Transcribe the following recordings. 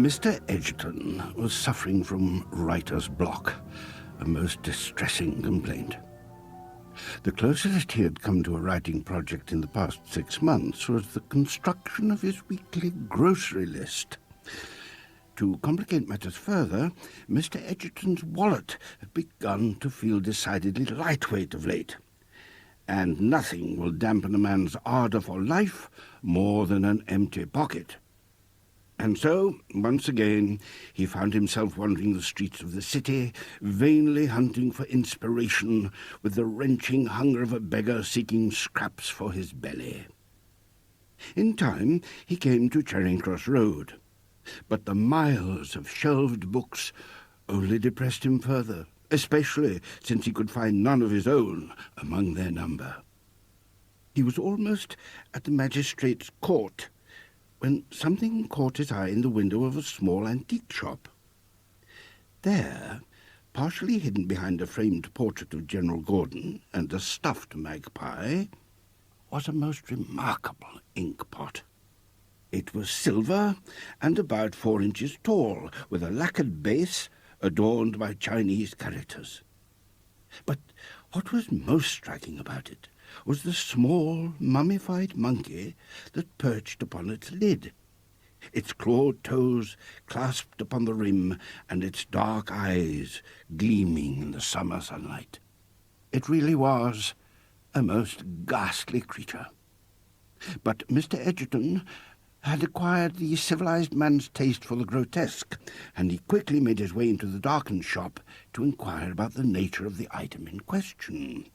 Mr. Edgerton was suffering from writer's block, a most distressing complaint. The closest he had come to a writing project in the past 6 months was the construction of his weekly grocery list. To complicate matters further, Mr. Edgerton's wallet had begun to feel decidedly lightweight of late, and nothing will dampen a man's ardour for life more than an empty pocket. And so, once again, he found himself wandering the streets of the city, vainly hunting for inspiration with the wrenching hunger of a beggar seeking scraps for his belly. In time, he came to Charing Cross Road, but the miles of shelved books only depressed him further, especially since he could find none of his own among their number. He was almost at the magistrate's court when something caught his eye in the window of a small antique shop. There, partially hidden behind a framed portrait of General Gordon and a stuffed magpie, was a most remarkable inkpot. It was silver and about 4 inches tall, with a lacquered base adorned by Chinese characters. But what was most striking about it was the small, mummified monkey that perched upon its lid, its clawed toes clasped upon the rim and its dark eyes gleaming in the summer sunlight. It really was a most ghastly creature. But Mr. Edgerton had acquired the civilized man's taste for the grotesque, and he quickly made his way into the darkened shop to inquire about the nature of the item in question.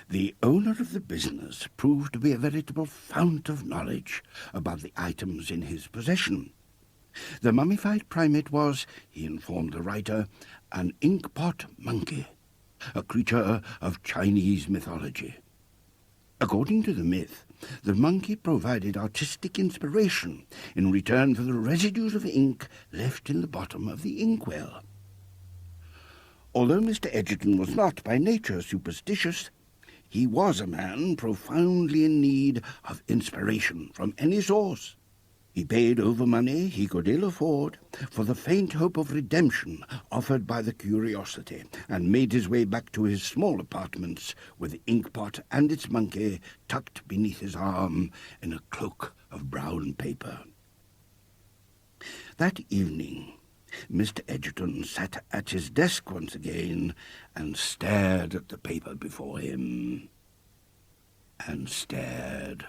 The owner of the business proved to be a veritable fount of knowledge about the items in his possession. The mummified primate was, he informed the writer, an Inkpot Monkey, a creature of Chinese mythology. According to the myth, the monkey provided artistic inspiration in return for the residues of ink left in the bottom of the inkwell. Although Mr. Edgerton was not by nature superstitious, he was a man profoundly in need of inspiration from any source. He paid over money he could ill afford for the faint hope of redemption offered by the curiosity, and made his way back to his small apartments with the inkpot and its monkey tucked beneath his arm in a cloak of brown paper. That evening, Mr. Edgerton sat at his desk once again and stared at the paper before him, and stared,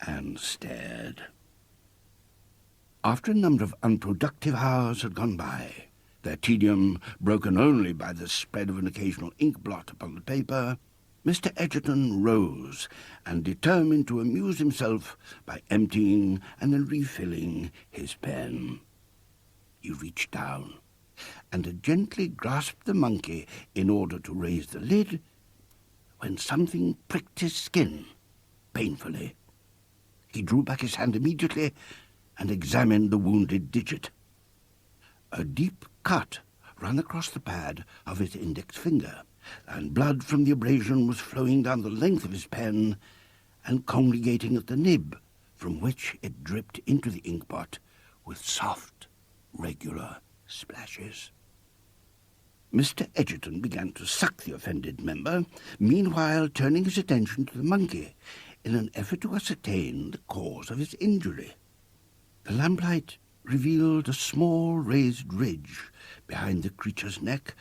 and stared. After a number of unproductive hours had gone by, their tedium broken only by the spread of an occasional ink blot upon the paper, Mr. Edgerton rose and determined to amuse himself by emptying and then refilling his pen. He reached down and gently grasped the monkey in order to raise the lid, when something pricked his skin painfully. He drew back his hand immediately and examined the wounded digit. A deep cut ran across the pad of his index finger, and blood from the abrasion was flowing down the length of his pen and congregating at the nib, from which it dripped into the inkpot with soft, regular splashes. Mr. Edgerton began to suck the offended member, meanwhile turning his attention to the monkey in an effort to ascertain the cause of his injury. The lamplight revealed a small raised ridge behind the creature's neck,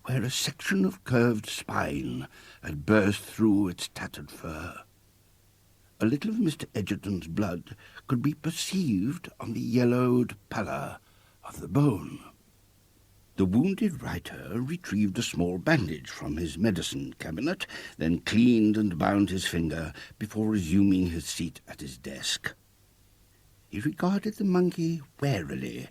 where a section of curved spine had burst through its tattered fur. A little of Mr. Edgerton's blood could be perceived on the yellowed pallor of the bone. The wounded writer retrieved a small bandage from his medicine cabinet, then cleaned and bound his finger before resuming his seat at his desk. He regarded the monkey warily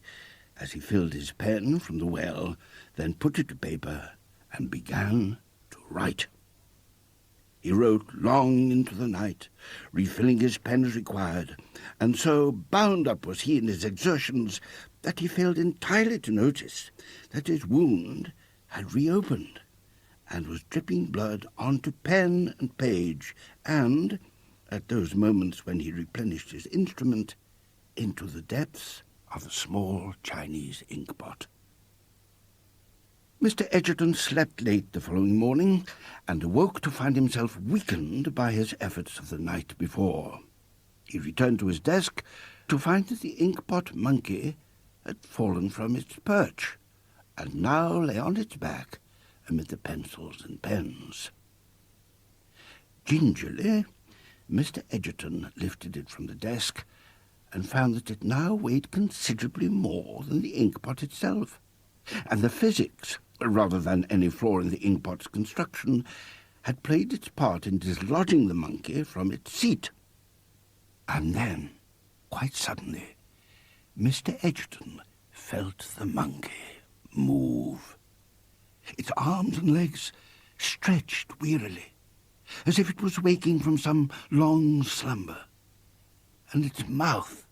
as he filled his pen from the well, then put it to paper and began to write. He wrote long into the night, refilling his pen as required, and so bound up was he in his exertions that he failed entirely to notice that his wound had reopened and was dripping blood onto pen and page, and, at those moments when he replenished his instrument, into the depths of a small Chinese inkpot. Mr. Edgerton slept late the following morning and awoke to find himself weakened by his efforts of the night before. He returned to his desk to find that the Inkpot Monkey had fallen from its perch and now lay on its back amid the pencils and pens. Gingerly, Mr. Edgerton lifted it from the desk and found that it now weighed considerably more than the inkpot itself, and the physics, rather than any flaw in the inkpot's construction, had played its part in dislodging the monkey from its seat. And then, quite suddenly, Mr. Edgerton felt the monkey move. Its arms and legs stretched wearily, as if it was waking from some long slumber, and its mouth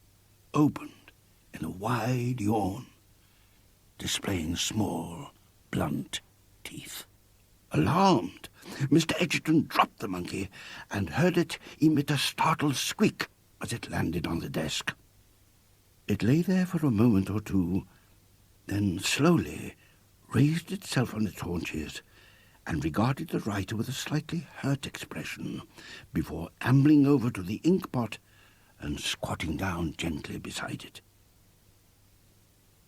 opened in a wide yawn, displaying small, blunt teeth. Alarmed, Mr. Edgerton dropped the monkey and heard it emit a startled squeak as it landed on the desk. It lay there for a moment or two, then slowly raised itself on its haunches and regarded the writer with a slightly hurt expression before ambling over to the inkpot and squatting down gently beside it.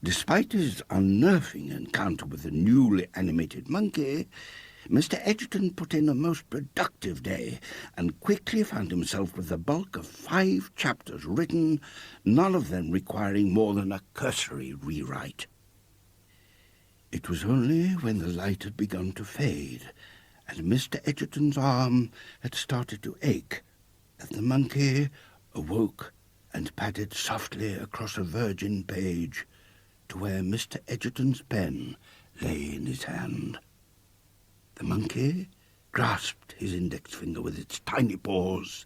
Despite his unnerving encounter with the newly animated monkey, Mr. Edgerton put in a most productive day and quickly found himself with the bulk of 5 chapters written, none of them requiring more than a cursory rewrite. It was only when the light had begun to fade and Mr. Edgerton's arm had started to ache that the monkey awoke and padded softly across a virgin page to where Mr. Edgerton's pen lay in his hand. The monkey grasped his index finger with its tiny paws,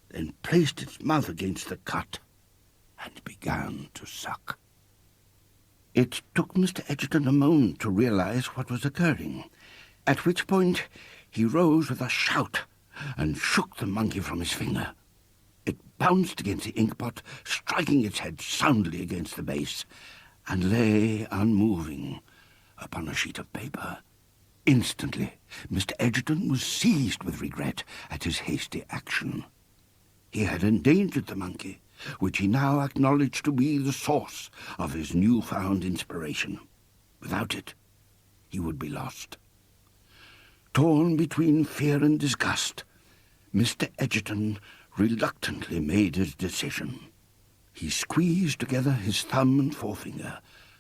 then placed its mouth against the cut and began to suck. It took Mr. Edgerton a moment to realize what was occurring, at which point he rose with a shout and shook the monkey from his finger. It bounced against the inkpot, striking its head soundly against the base, and lay unmoving upon a sheet of paper. Instantly, Mr. Edgerton was seized with regret at his hasty action. He had endangered the monkey, which he now acknowledged to be the source of his newfound inspiration. Without it, he would be lost. Torn between fear and disgust, Mr. Edgerton reluctantly made his decision. He squeezed together his thumb and forefinger,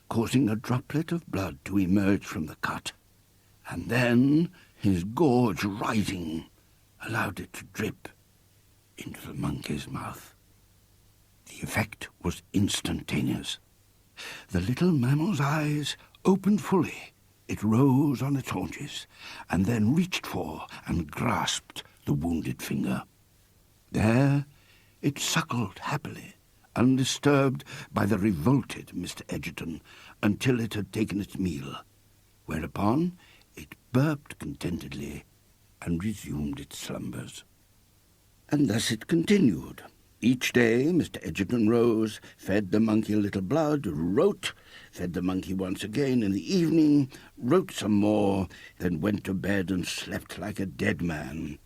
causing a droplet of blood to emerge from the cut, and then, his gorge rising, allowed it to drip into the monkey's mouth. The effect was instantaneous. The little mammal's eyes opened fully. It rose on its haunches, and then reached for and grasped the wounded finger. There it suckled happily, undisturbed by the revolted Mr. Edgerton, until it had taken its meal, whereupon it burped contentedly and resumed its slumbers. And thus it continued. Each day Mr. Edgerton rose, fed the monkey a little blood, wrote, fed the monkey once again in the evening, wrote some more, then went to bed and slept like a dead man.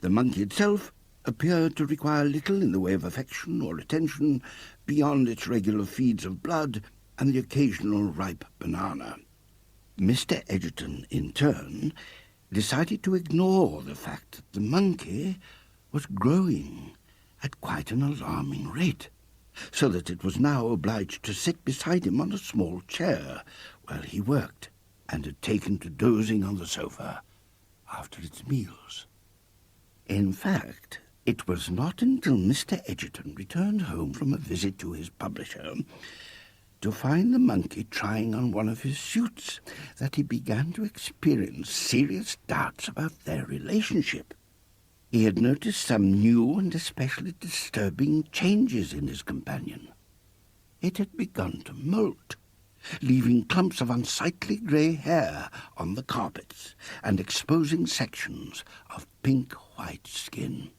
The monkey itself appeared to require little in the way of affection or attention beyond its regular feeds of blood and the occasional ripe banana. Mr. Edgerton, in turn, decided to ignore the fact that the monkey was growing at quite an alarming rate, so that it was now obliged to sit beside him on a small chair while he worked, and had taken to dozing on the sofa after its meals. In fact, it was not until Mr. Edgerton returned home from a visit to his publisher to find the monkey trying on one of his suits that he began to experience serious doubts about their relationship. He had noticed some new and especially disturbing changes in his companion. It had begun to molt, leaving clumps of unsightly grey hair on the carpets and exposing sections of pink-white skin.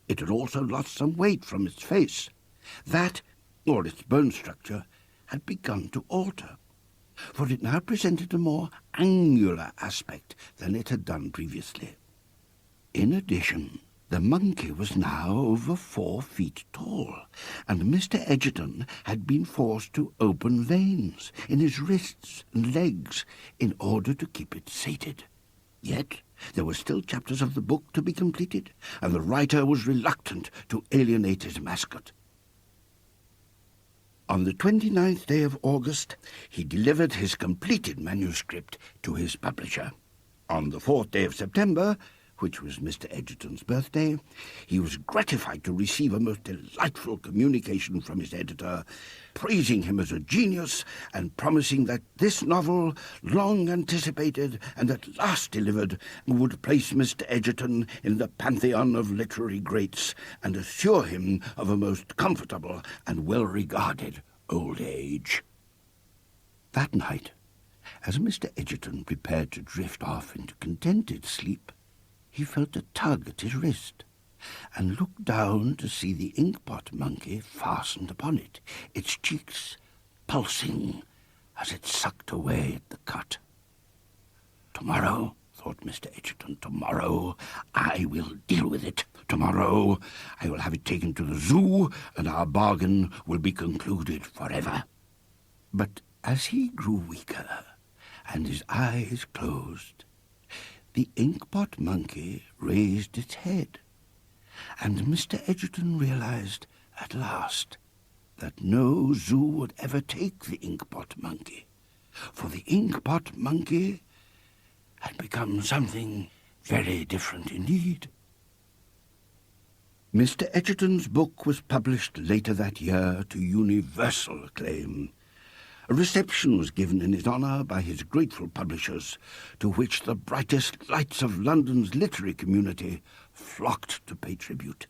It had also lost some weight from its face. That, or its bone structure, had begun to alter, for it now presented a more angular aspect than it had done previously. In addition, the monkey was now over 4 feet tall, and Mr. Edgerton had been forced to open veins in his wrists and legs in order to keep it sated. Yet there were still chapters of the book to be completed, and the writer was reluctant to alienate his mascot. On the 29th day of August, he delivered his completed manuscript to his publisher. On the 4th day of September, which was Mr. Edgerton's birthday, he was gratified to receive a most delightful communication from his editor, praising him as a genius and promising that this novel, long anticipated and at last delivered, would place Mr. Edgerton in the pantheon of literary greats and assure him of a most comfortable and well-regarded old age. That night, as Mr. Edgerton prepared to drift off into contented sleep, he felt a tug at his wrist, and looked down to see the Inkpot Monkey fastened upon it, its cheeks pulsing as it sucked away at the cut. "Tomorrow," thought Mr. Edgerton, "tomorrow I will deal with it. Tomorrow I will have it taken to the zoo, and our bargain will be concluded forever." But as he grew weaker, and his eyes closed, the Inkpot Monkey raised its head, and Mr. Edgerton realized at last that no zoo would ever take the Inkpot Monkey, for the Inkpot Monkey had become something very different indeed. Mr. Edgerton's book was published later that year to universal acclaim. A reception was given in his honour by his grateful publishers, to which the brightest lights of London's literary community flocked to pay tribute.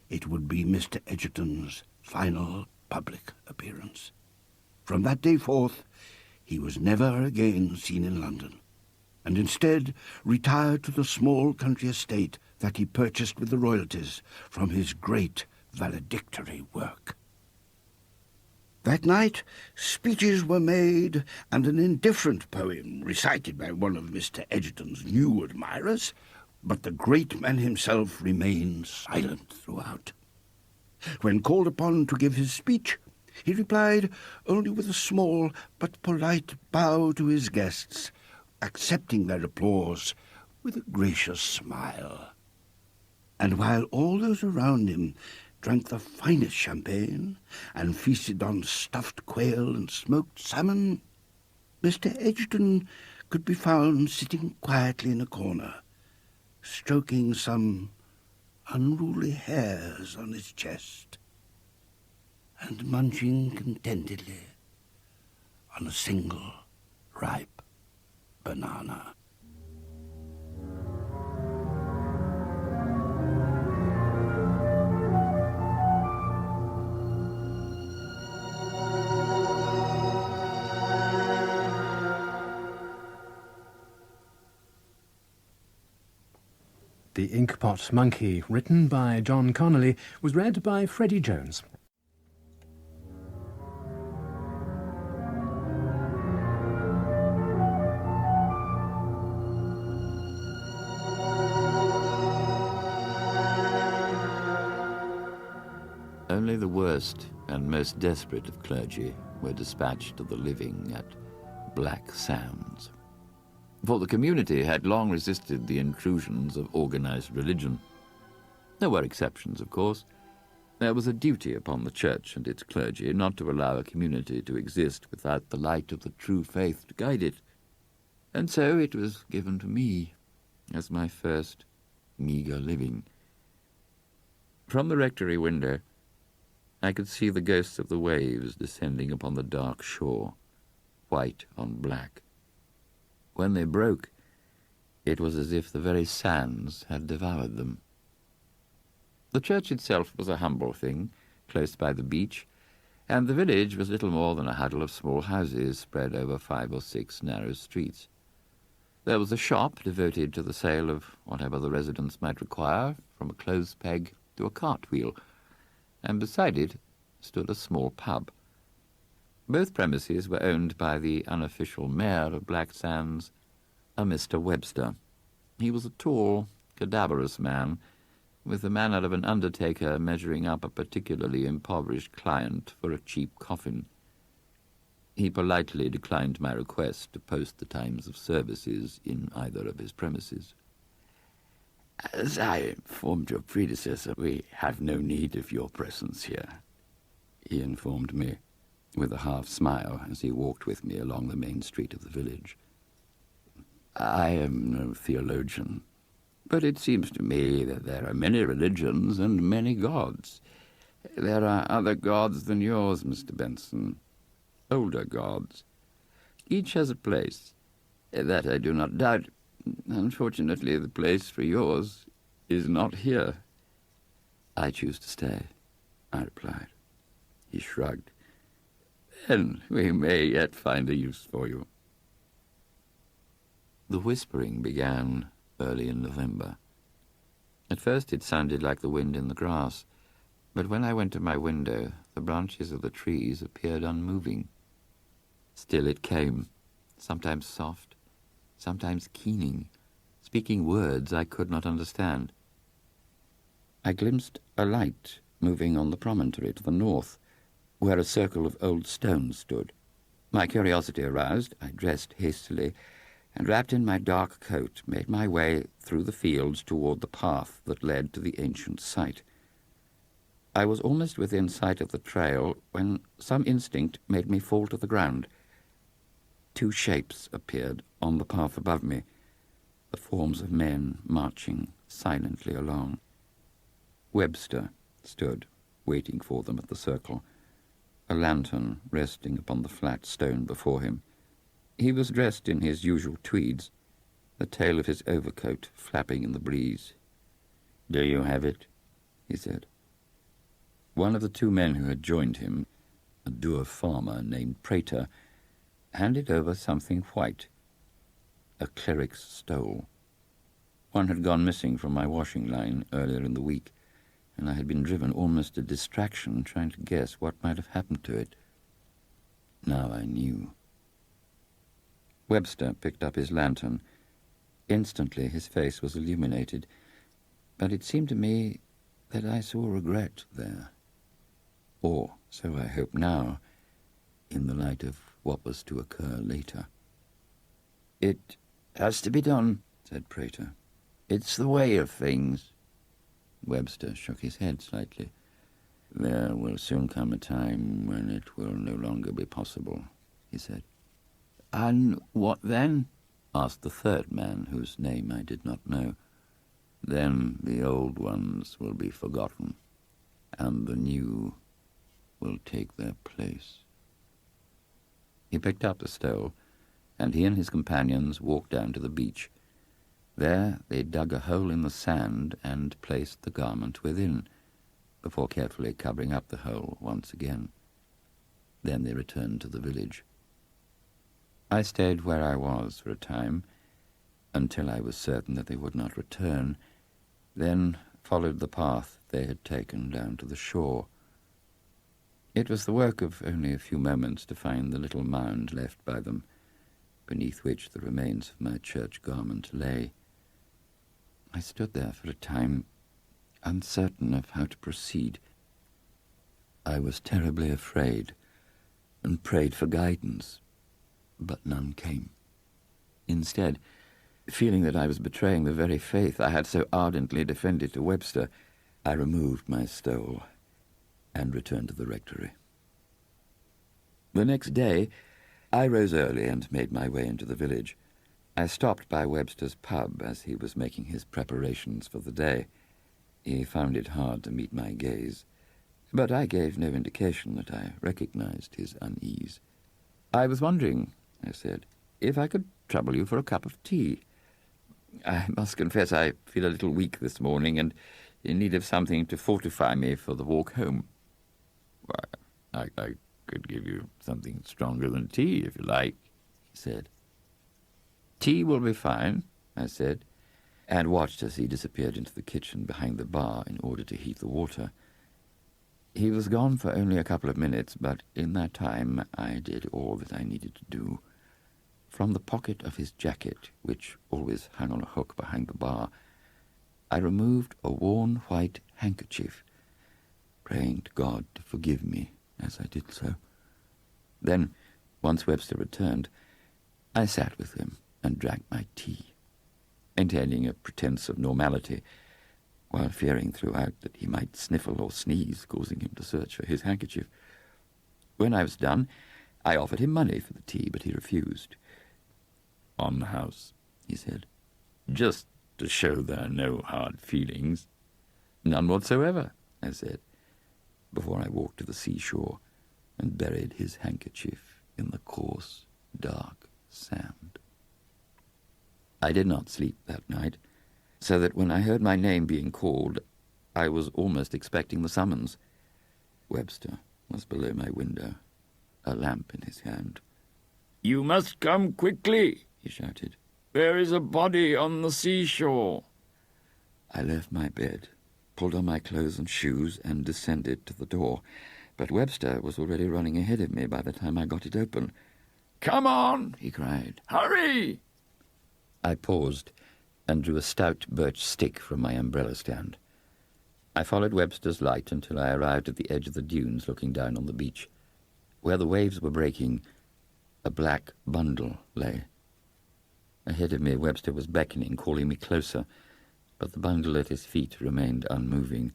It would be Mr. Edgerton's final public appearance. From that day forth, he was never again seen in London, and instead retired to the small country estate that he purchased with the royalties from his great valedictory work. That night, speeches were made, and an indifferent poem recited by one of Mr. Edgerton's new admirers, but the great man himself remained silent throughout. When called upon to give his speech, he replied only with a small but polite bow to his guests, accepting their applause with a gracious smile. And while all those around him drank the finest champagne and feasted on stuffed quail and smoked salmon, Mr. Edgerton could be found sitting quietly in a corner, stroking some unruly hairs on his chest and munching contentedly on a single ripe banana. The Inkpot Monkey, written by John Connolly, was read by Freddy Jones. Only the worst and most desperate of clergy were dispatched to the living at Black Sands. For the community had long resisted the intrusions of organized religion. There were exceptions, of course. There was a duty upon the church and its clergy not to allow a community to exist without the light of the true faith to guide it. And so it was given to me as my first meagre living. From the rectory window, I could see the ghosts of the waves descending upon the dark shore, white on black. When they broke, it was as if the very sands had devoured them. The church itself was a humble thing, close by the beach, and the village was little more than a huddle of small houses spread over 5 or 6 narrow streets. There was a shop devoted to the sale of whatever the residents might require, from a clothes peg to a cartwheel, and beside it stood a small pub. Both premises were owned by the unofficial mayor of Black Sands, a Mr. Webster. He was a tall, cadaverous man, with the manner of an undertaker measuring up a particularly impoverished client for a cheap coffin. He politely declined my request to post the times of services in either of his premises. "As I informed your predecessor, we have no need of your presence here," he informed me, with a half-smile as he walked with me along the main street of the village. "I am no theologian, but it seems to me that there are many religions and many gods. There are other gods than yours, Mr. Benson, older gods. Each has a place. That I do not doubt. Unfortunately, the place for yours is not here." "I choose to stay," I replied. He shrugged. "Then we may yet find a use for you." The whispering began early in November. At first it sounded like the wind in the grass, but when I went to my window, the branches of the trees appeared unmoving. Still it came, sometimes soft, sometimes keening, speaking words I could not understand. I glimpsed a light moving on the promontory to the north, where a circle of old stones stood. My curiosity aroused, I dressed hastily, and wrapped in my dark coat, made my way through the fields toward the path that led to the ancient site. I was almost within sight of the trail when some instinct made me fall to the ground. Two shapes appeared on the path above me, the forms of men marching silently along. Webster stood, waiting for them at the circle, a lantern resting upon the flat stone before him. He was dressed in his usual tweeds, the tail of his overcoat flapping in the breeze. "Do you have it?" he said. One of the two men who had joined him, a dour farmer named Prater, handed over something white, a cleric's stole. One had gone missing from my washing line earlier in the week, and I had been driven almost to distraction trying to guess what might have happened to it. Now I knew. Webster picked up his lantern. Instantly his face was illuminated, but it seemed to me that I saw regret there. Or, so I hope now, in the light of what was to occur later. "It has to be done," said Prater. "It's the way of things." Webster shook his head slightly. "There will soon come a time when it will no longer be possible," he said. "And what then?" asked the third man, whose name I did not know. "Then the old ones will be forgotten, and the new will take their place." He picked up the stole, and he and his companions walked down to the beach. There they dug a hole in the sand and placed the garment within, before carefully covering up the hole once again. Then they returned to the village. I stayed where I was for a time, until I was certain that they would not return, then followed the path they had taken down to the shore. It was the work of only a few moments to find the little mound left by them, beneath which the remains of my church garment lay. I stood there for a time, uncertain of how to proceed. I was terribly afraid, and prayed for guidance, but none came. Instead, feeling that I was betraying the very faith I had so ardently defended to Webster, I removed my stole and returned to the rectory. The next day, I rose early and made my way into the village. I stopped by Webster's pub as he was making his preparations for the day. He found it hard to meet my gaze, but I gave no indication that I recognized his unease. "I was wondering," I said, "if I could trouble you for a cup of tea. I must confess I feel a little weak this morning and in need of something to fortify me for the walk home." "Why, I could give you something stronger than tea, if you like," he said. "Tea will be fine," I said, and watched as he disappeared into the kitchen behind the bar in order to heat the water. He was gone for only a couple of minutes, but in that time I did all that I needed to do. From the pocket of his jacket, which always hung on a hook behind the bar, I removed a worn white handkerchief, praying to God to forgive me as I did so. Then, once Webster returned, I sat with him and drank my tea, maintaining a pretense of normality, while fearing throughout that he might sniffle or sneeze, causing him to search for his handkerchief. When I was done, I offered him money for the tea, but he refused. "On the house," he said, "just to show there are no hard feelings." "None whatsoever," I said, before I walked to the seashore and buried his handkerchief in the coarse, dark sand. I did not sleep that night, so that when I heard my name being called, I was almost expecting the summons. Webster was below my window, a lamp in his hand. "You must come quickly," he shouted. "There is a body on the seashore." I left my bed, pulled on my clothes and shoes, and descended to the door, but Webster was already running ahead of me by the time I got it open. "Come on," he cried. "Hurry!" I paused and drew a stout birch stick from my umbrella stand. I followed Webster's light until I arrived at the edge of the dunes looking down on the beach. Where the waves were breaking, a black bundle lay. Ahead of me, Webster was beckoning, calling me closer, but the bundle at his feet remained unmoving,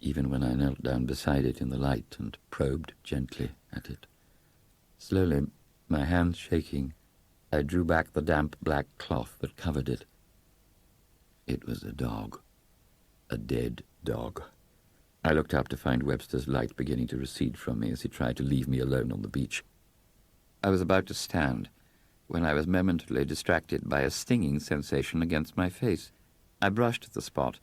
even when I knelt down beside it in the light and probed gently at it. Slowly, my hands shaking, I drew back the damp black cloth that covered it. It was a dog. A dead dog. I looked up to find Webster's light beginning to recede from me as he tried to leave me alone on the beach. I was about to stand when I was momentarily distracted by a stinging sensation against my face. I brushed at the spot,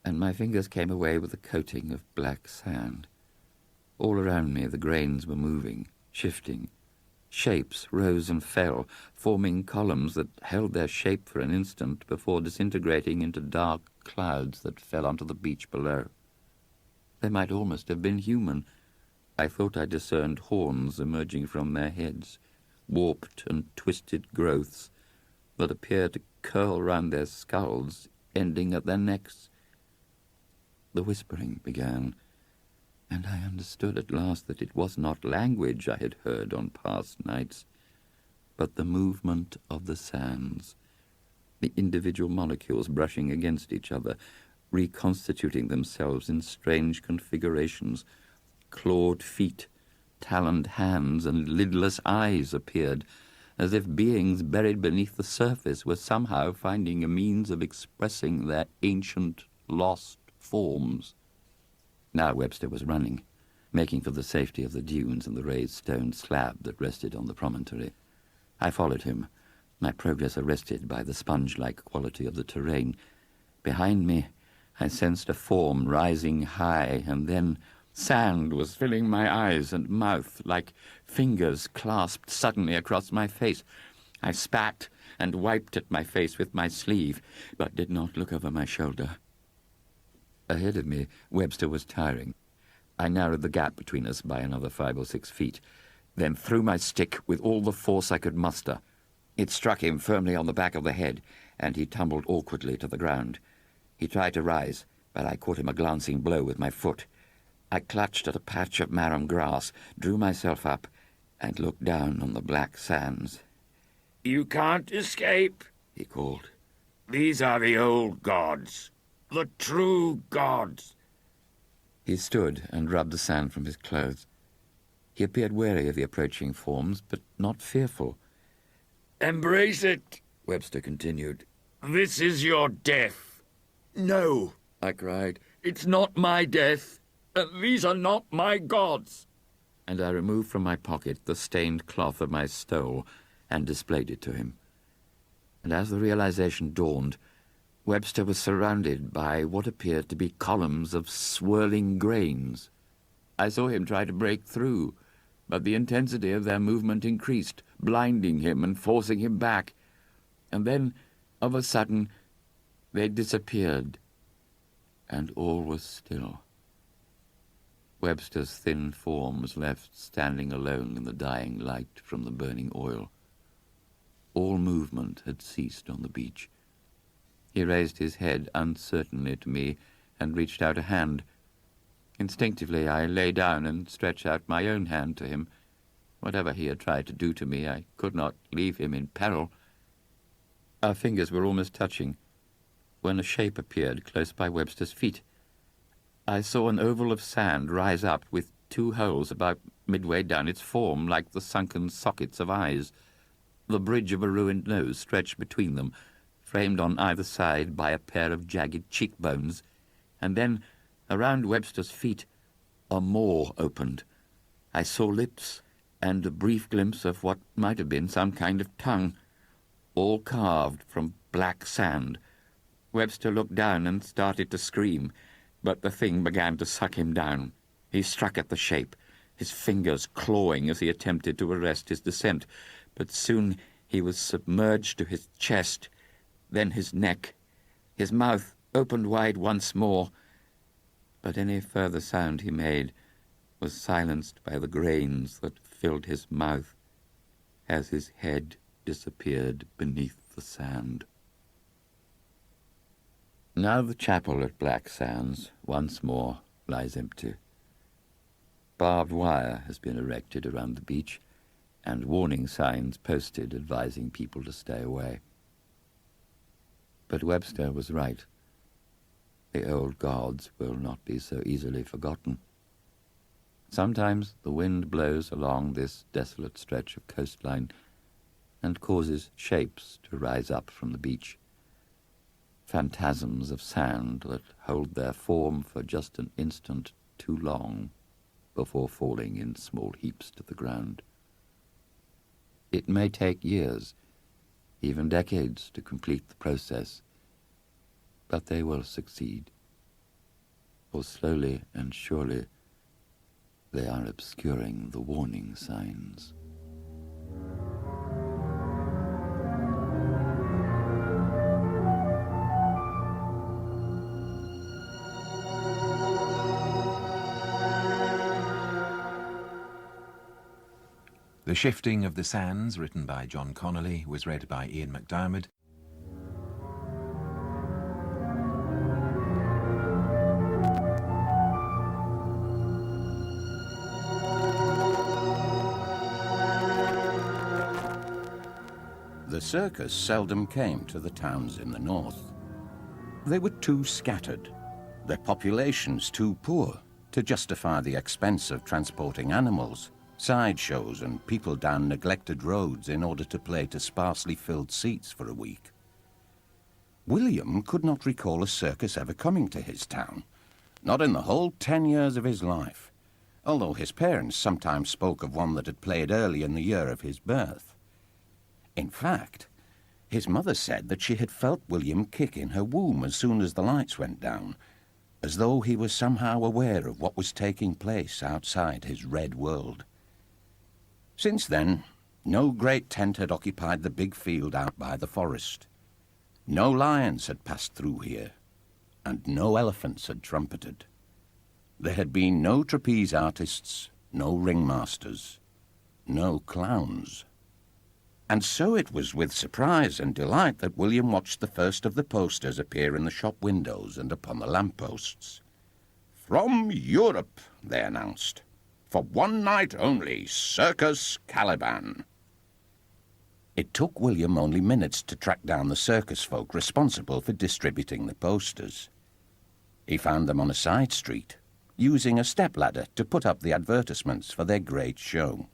and my fingers came away with a coating of black sand. All around me the grains were moving, shifting. Shapes rose and fell, forming columns that held their shape for an instant before disintegrating into dark clouds that fell onto the beach below. They might almost have been human. I thought I discerned horns emerging from their heads, warped and twisted growths that appeared to curl round their skulls, ending at their necks. The whispering began, and I understood at last that it was not language I had heard on past nights, but the movement of the sands, the individual molecules brushing against each other, reconstituting themselves in strange configurations. Clawed feet, taloned hands, and lidless eyes appeared, as if beings buried beneath the surface were somehow finding a means of expressing their ancient, lost forms. Now Webster was running, making for the safety of the dunes and the raised stone slab that rested on the promontory. I followed him, my progress arrested by the sponge-like quality of the terrain. Behind me, I sensed a form rising high, and then sand was filling my eyes and mouth like fingers clasped suddenly across my face. I spat and wiped at my face with my sleeve, but did not look over my shoulder. Ahead of me, Webster was tiring. I narrowed the gap between us by another 5 or 6 feet, then threw my stick with all the force I could muster. It struck him firmly on the back of the head, and he tumbled awkwardly to the ground. He tried to rise, but I caught him a glancing blow with my foot. I clutched at a patch of marram grass, drew myself up, and looked down on the black sands. "You can't escape," he called. "These are the old gods. The true gods." He stood and rubbed the sand from his clothes. He appeared wary of the approaching forms, but not fearful. "Embrace it," Webster continued. "This is your death." "No," I cried. "It's not my death, and these are not my gods." And I removed from my pocket the stained cloth of my stole and displayed it to him. And as the realization dawned, Webster was surrounded by what appeared to be columns of swirling grains. I saw him try to break through, but the intensity of their movement increased, blinding him and forcing him back. And then, of a sudden, they disappeared, and all was still. Webster's thin form was left standing alone in the dying light from the burning oil. All movement had ceased on the beach. He raised his head uncertainly to me and reached out a hand. Instinctively I lay down and stretched out my own hand to him. Whatever he had tried to do to me, I could not leave him in peril. Our fingers were almost touching when a shape appeared close by Webster's feet. I saw an oval of sand rise up with two holes about midway down its form like the sunken sockets of eyes. The bridge of a ruined nose stretched between them, framed on either side by a pair of jagged cheekbones, and then, around Webster's feet, a maw opened. I saw lips and a brief glimpse of what might have been some kind of tongue, all carved from black sand. Webster looked down and started to scream, but the thing began to suck him down. He struck at the shape, his fingers clawing as he attempted to arrest his descent, but soon he was submerged to his chest, then his neck. His mouth opened wide once more, but any further sound he made was silenced by the grains that filled his mouth as his head disappeared beneath the sand. Now the chapel at Black Sands once more lies empty. Barbed wire has been erected around the beach, and warning signs posted advising people to stay away. But Webster was right. The old gods will not be so easily forgotten. Sometimes the wind blows along this desolate stretch of coastline and causes shapes to rise up from the beach. Phantasms of sand that hold their form for just an instant too long before falling in small heaps to the ground. It may take years, even decades, to complete the process, but they will succeed. For slowly and surely, they are obscuring the warning signs. The Shifting of the Sands, written by John Connolly, was read by Ian MacDiarmid. The circus seldom came to the towns in the north. They were too scattered, their populations too poor to justify the expense of transporting animals, sideshows and people down neglected roads in order to play to sparsely filled seats for a week. William could not recall a circus ever coming to his town, not in the whole 10 years of his life, although his parents sometimes spoke of one that had played early in the year of his birth. In fact, his mother said that she had felt William kick in her womb as soon as the lights went down, as though he was somehow aware of what was taking place outside his red world. Since then, no great tent had occupied the big field out by the forest. No lions had passed through here, and no elephants had trumpeted. There had been no trapeze artists, no ringmasters, no clowns. And so it was with surprise and delight that William watched the first of the posters appear in the shop windows and upon the lampposts. "From Europe," they announced. "For one night only, Circus Caliban." It took William only minutes to track down the circus folk responsible for distributing the posters. He found them on a side street, using a stepladder to put up the advertisements for their great show.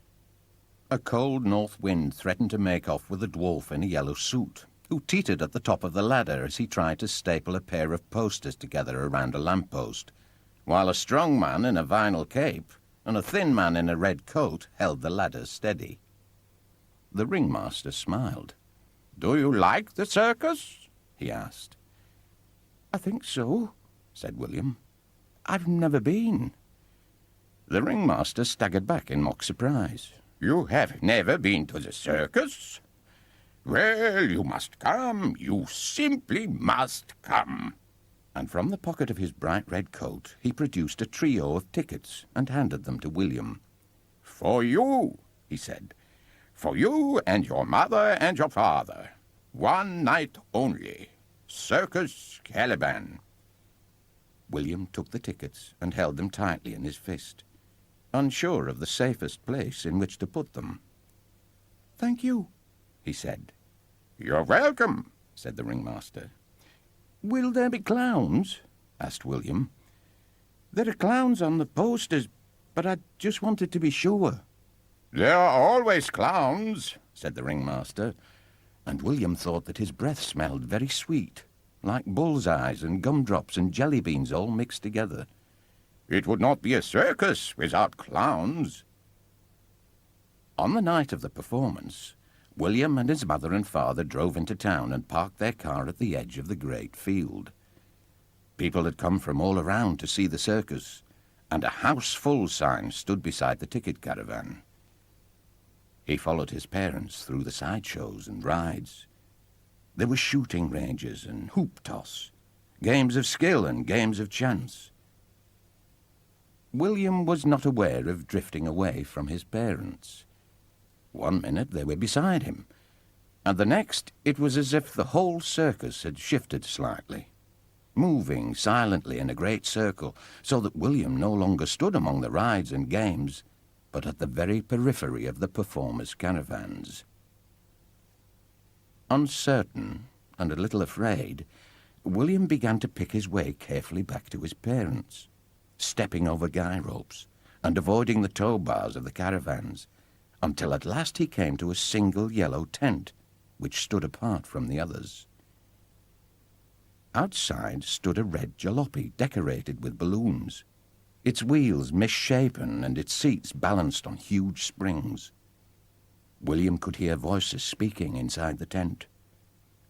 A cold north wind threatened to make off with a dwarf in a yellow suit, who teetered at the top of the ladder as he tried to staple a pair of posters together around a lamppost, while a strong man in a vinyl cape and a thin man in a red coat held the ladder steady. The ringmaster smiled. "Do you like the circus?" he asked. "I think so," said William. "I've never been." The ringmaster staggered back in mock surprise. "You have never been to the circus? Well, you must come. You simply must come." and from the pocket of his bright red coat he produced a trio of tickets and handed them to William. "For you," he said. "For you and your mother and your father. One night only. Circus Caliban." William took the tickets and held them tightly in his fist, unsure of the safest place in which to put them. "Thank you," he said. "You're welcome," said the ringmaster. "Will there be clowns?" asked William. "There are clowns on the posters, but I just wanted to be sure." "There are always clowns," said the ringmaster, and William thought that his breath smelled very sweet, like bullseyes and gumdrops and jelly beans all mixed together. "It would not be a circus without clowns." On the night of the performance, William and his mother and father drove into town and parked their car at the edge of the great field. People had come from all around to see the circus, and a house-full sign stood beside the ticket caravan. He followed his parents through the sideshows and rides. There were shooting ranges and hoop toss, games of skill and games of chance. William was not aware of drifting away from his parents. One minute they were beside him, and the next it was as if the whole circus had shifted slightly, moving silently in a great circle, so that William no longer stood among the rides and games, but at the very periphery of the performers' caravans. Uncertain and a little afraid, William began to pick his way carefully back to his parents, stepping over guy ropes and avoiding the tow bars of the caravans, until at last he came to a single yellow tent, which stood apart from the others. Outside stood a red jalopy decorated with balloons, its wheels misshapen and its seats balanced on huge springs. William could hear voices speaking inside the tent,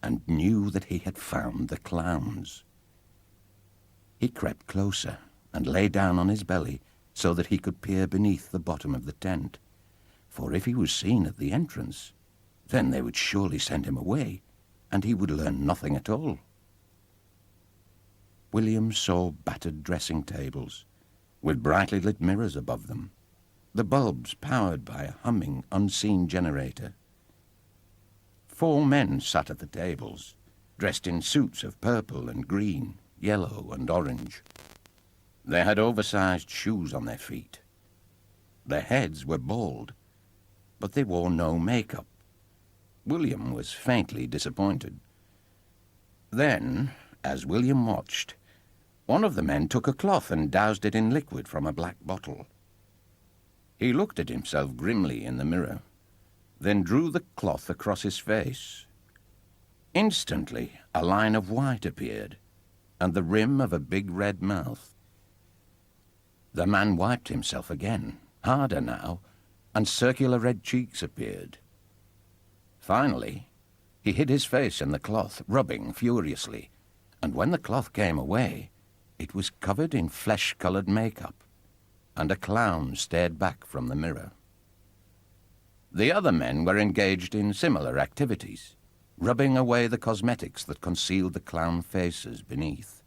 and knew that he had found the clowns. He crept closer and lay down on his belly so that he could peer beneath the bottom of the tent, for if he was seen at the entrance, then they would surely send him away, and he would learn nothing at all. William saw battered dressing tables, with brightly lit mirrors above them, the bulbs powered by a humming, unseen generator. 4 men sat at the tables, dressed in suits of purple and green, yellow and orange. They had oversized shoes on their feet. Their heads were bald, but they wore no makeup. William was faintly disappointed. Then, as William watched, one of the men took a cloth and doused it in liquid from a black bottle. He looked at himself grimly in the mirror, then drew the cloth across his face. Instantly, a line of white appeared, and the rim of a big red mouth. The man wiped himself again, harder now, and circular red cheeks appeared. Finally, he hid his face in the cloth, rubbing furiously, and when the cloth came away, it was covered in flesh-colored makeup, and a clown stared back from the mirror. The other men were engaged in similar activities, rubbing away the cosmetics that concealed the clown faces beneath.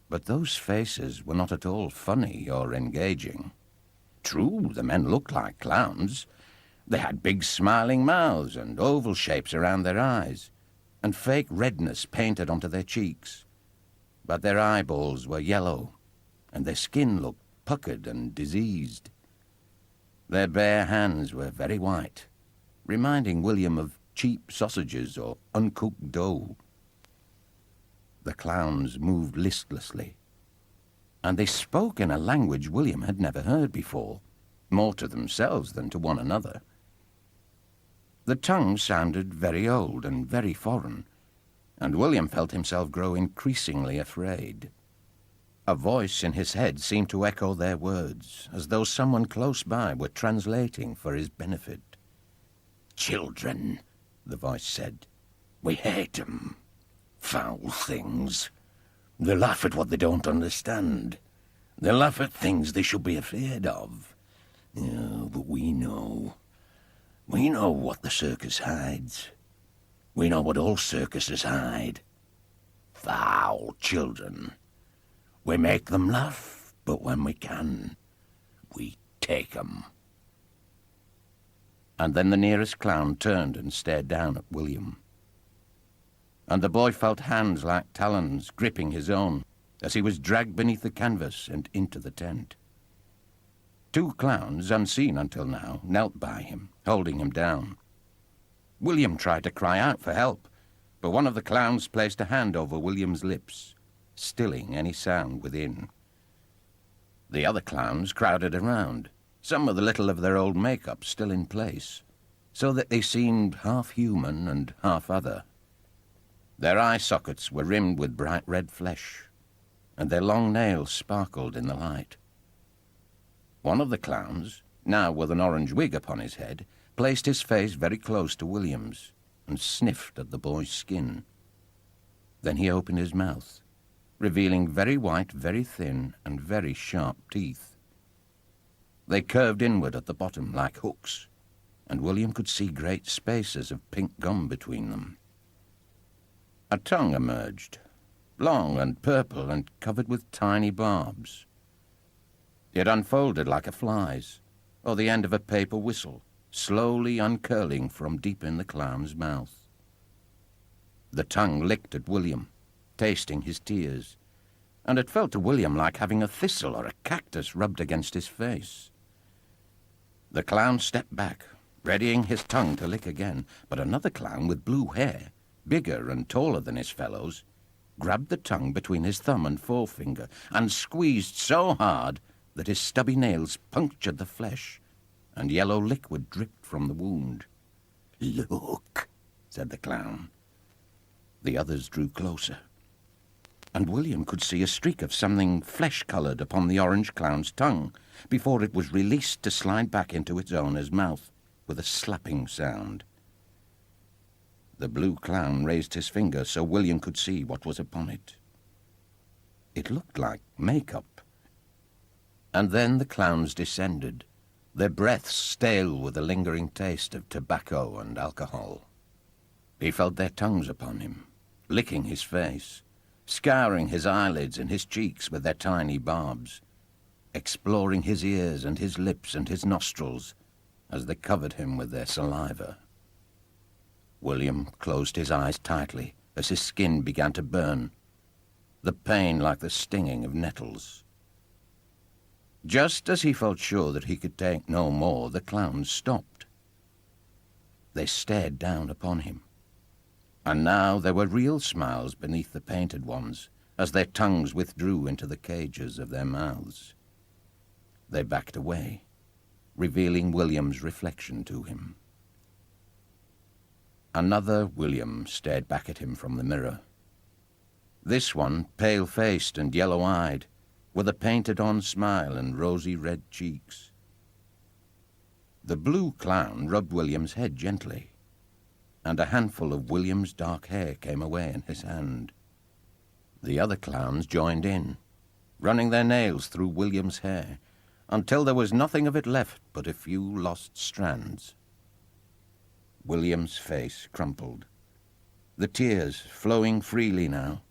But those faces were not at all funny or engaging. True, the men looked like clowns. They had big smiling mouths and oval shapes around their eyes, and fake redness painted onto their cheeks. But their eyeballs were yellow, and their skin looked puckered and diseased. Their bare hands were very white, reminding William of cheap sausages or uncooked dough. The clowns moved listlessly, and they spoke in a language William had never heard before, more to themselves than to one another. The tongue sounded very old and very foreign, and William felt himself grow increasingly afraid. A voice in his head seemed to echo their words, as though someone close by were translating for his benefit. "Children," the voice said. "We hate 'em. Foul things. They laugh at what they don't understand. They laugh at things they should be afraid of. Oh, but we know. We know what the circus hides. We know what all circuses hide. Foul children. We make them laugh, but when we can, we take 'em. And then the nearest clown turned and stared down at William. And the boy felt hands like talons gripping his own as he was dragged beneath the canvas and into the tent. Two clowns, unseen until now, knelt by him, holding him down. William tried to cry out for help, but one of the clowns placed a hand over William's lips, stilling any sound within. The other clowns crowded around, some with a little of their old makeup still in place, so that they seemed half human and half other. Their eye sockets were rimmed with bright red flesh, and their long nails sparkled in the light. One of the clowns, now with an orange wig upon his head, placed his face very close to William's and sniffed at the boy's skin. Then he opened his mouth, revealing very white, very thin, and very sharp teeth. They curved inward at the bottom like hooks, and William could see great spaces of pink gum between them. A tongue emerged, long and purple and covered with tiny barbs. It unfolded like a fly's, or the end of a paper whistle, slowly uncurling from deep in the clown's mouth. The tongue licked at William, tasting his tears, and it felt to William like having a thistle or a cactus rubbed against his face. The clown stepped back, readying his tongue to lick again, but another clown with blue hair, bigger and taller than his fellows, grabbed the tongue between his thumb and forefinger and squeezed so hard that his stubby nails punctured the flesh, and yellow liquid dripped from the wound. "Look," said the clown. The others drew closer, and William could see a streak of something flesh-coloured upon the orange clown's tongue before it was released to slide back into its owner's mouth with a slapping sound. The blue clown raised his finger so William could see what was upon it. It looked like makeup. And then the clowns descended, their breaths stale with a lingering taste of tobacco and alcohol. He felt their tongues upon him, licking his face, scouring his eyelids and his cheeks with their tiny barbs, exploring his ears and his lips and his nostrils as they covered him with their saliva. William closed his eyes tightly as his skin began to burn, the pain like the stinging of nettles. Just as he felt sure that he could take no more, the clowns stopped. They stared down upon him, and now there were real smiles beneath the painted ones as their tongues withdrew into the cages of their mouths. They backed away, revealing William's reflection to him. Another William stared back at him from the mirror. This one, pale-faced and yellow-eyed, with a painted-on smile and rosy red cheeks. The blue clown rubbed William's head gently, and a handful of William's dark hair came away in his hand. The other clowns joined in, running their nails through William's hair, until there was nothing of it left but a few lost strands. William's face crumpled, the tears flowing freely now,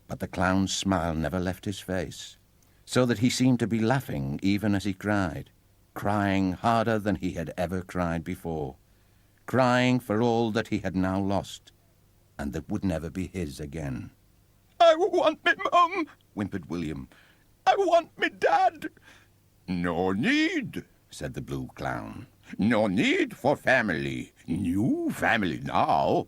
but the clown's smile never left his face, so that he seemed to be laughing even as he cried, crying harder than he had ever cried before, crying for all that he had now lost, and that would never be his again. "I want me mum," whimpered William. "I want me dad." "No need," said the blue clown. "No need for family. New family now."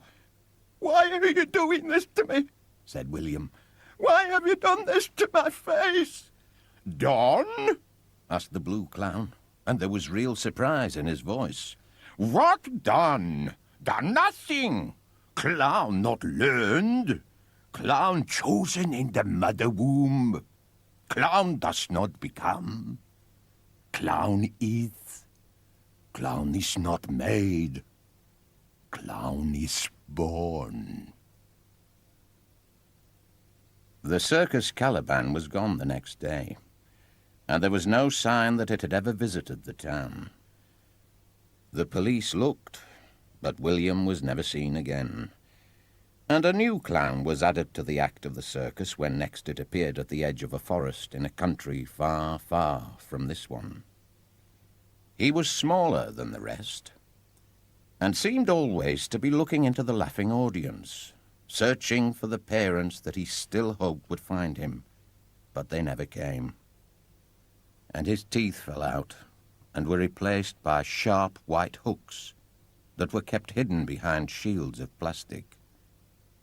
"Why are you doing this to me?" said William. "Why have you done this to my face?" "Done?" asked the blue clown, and there was real surprise in his voice. "What done? Done nothing. Clown not learned. Clown chosen in the mother womb. Clown does not become. Clown is. Clown is not made. Clown is born." The circus Caliban was gone the next day, and there was no sign that it had ever visited the town. The police looked, but William was never seen again. And a new clown was added to the act of the circus when next it appeared at the edge of a forest in a country far, far from this one. He was smaller than the rest, and seemed always to be looking into the laughing audience, searching for the parents that he still hoped would find him, but they never came. And his teeth fell out and were replaced by sharp white hooks that were kept hidden behind shields of plastic,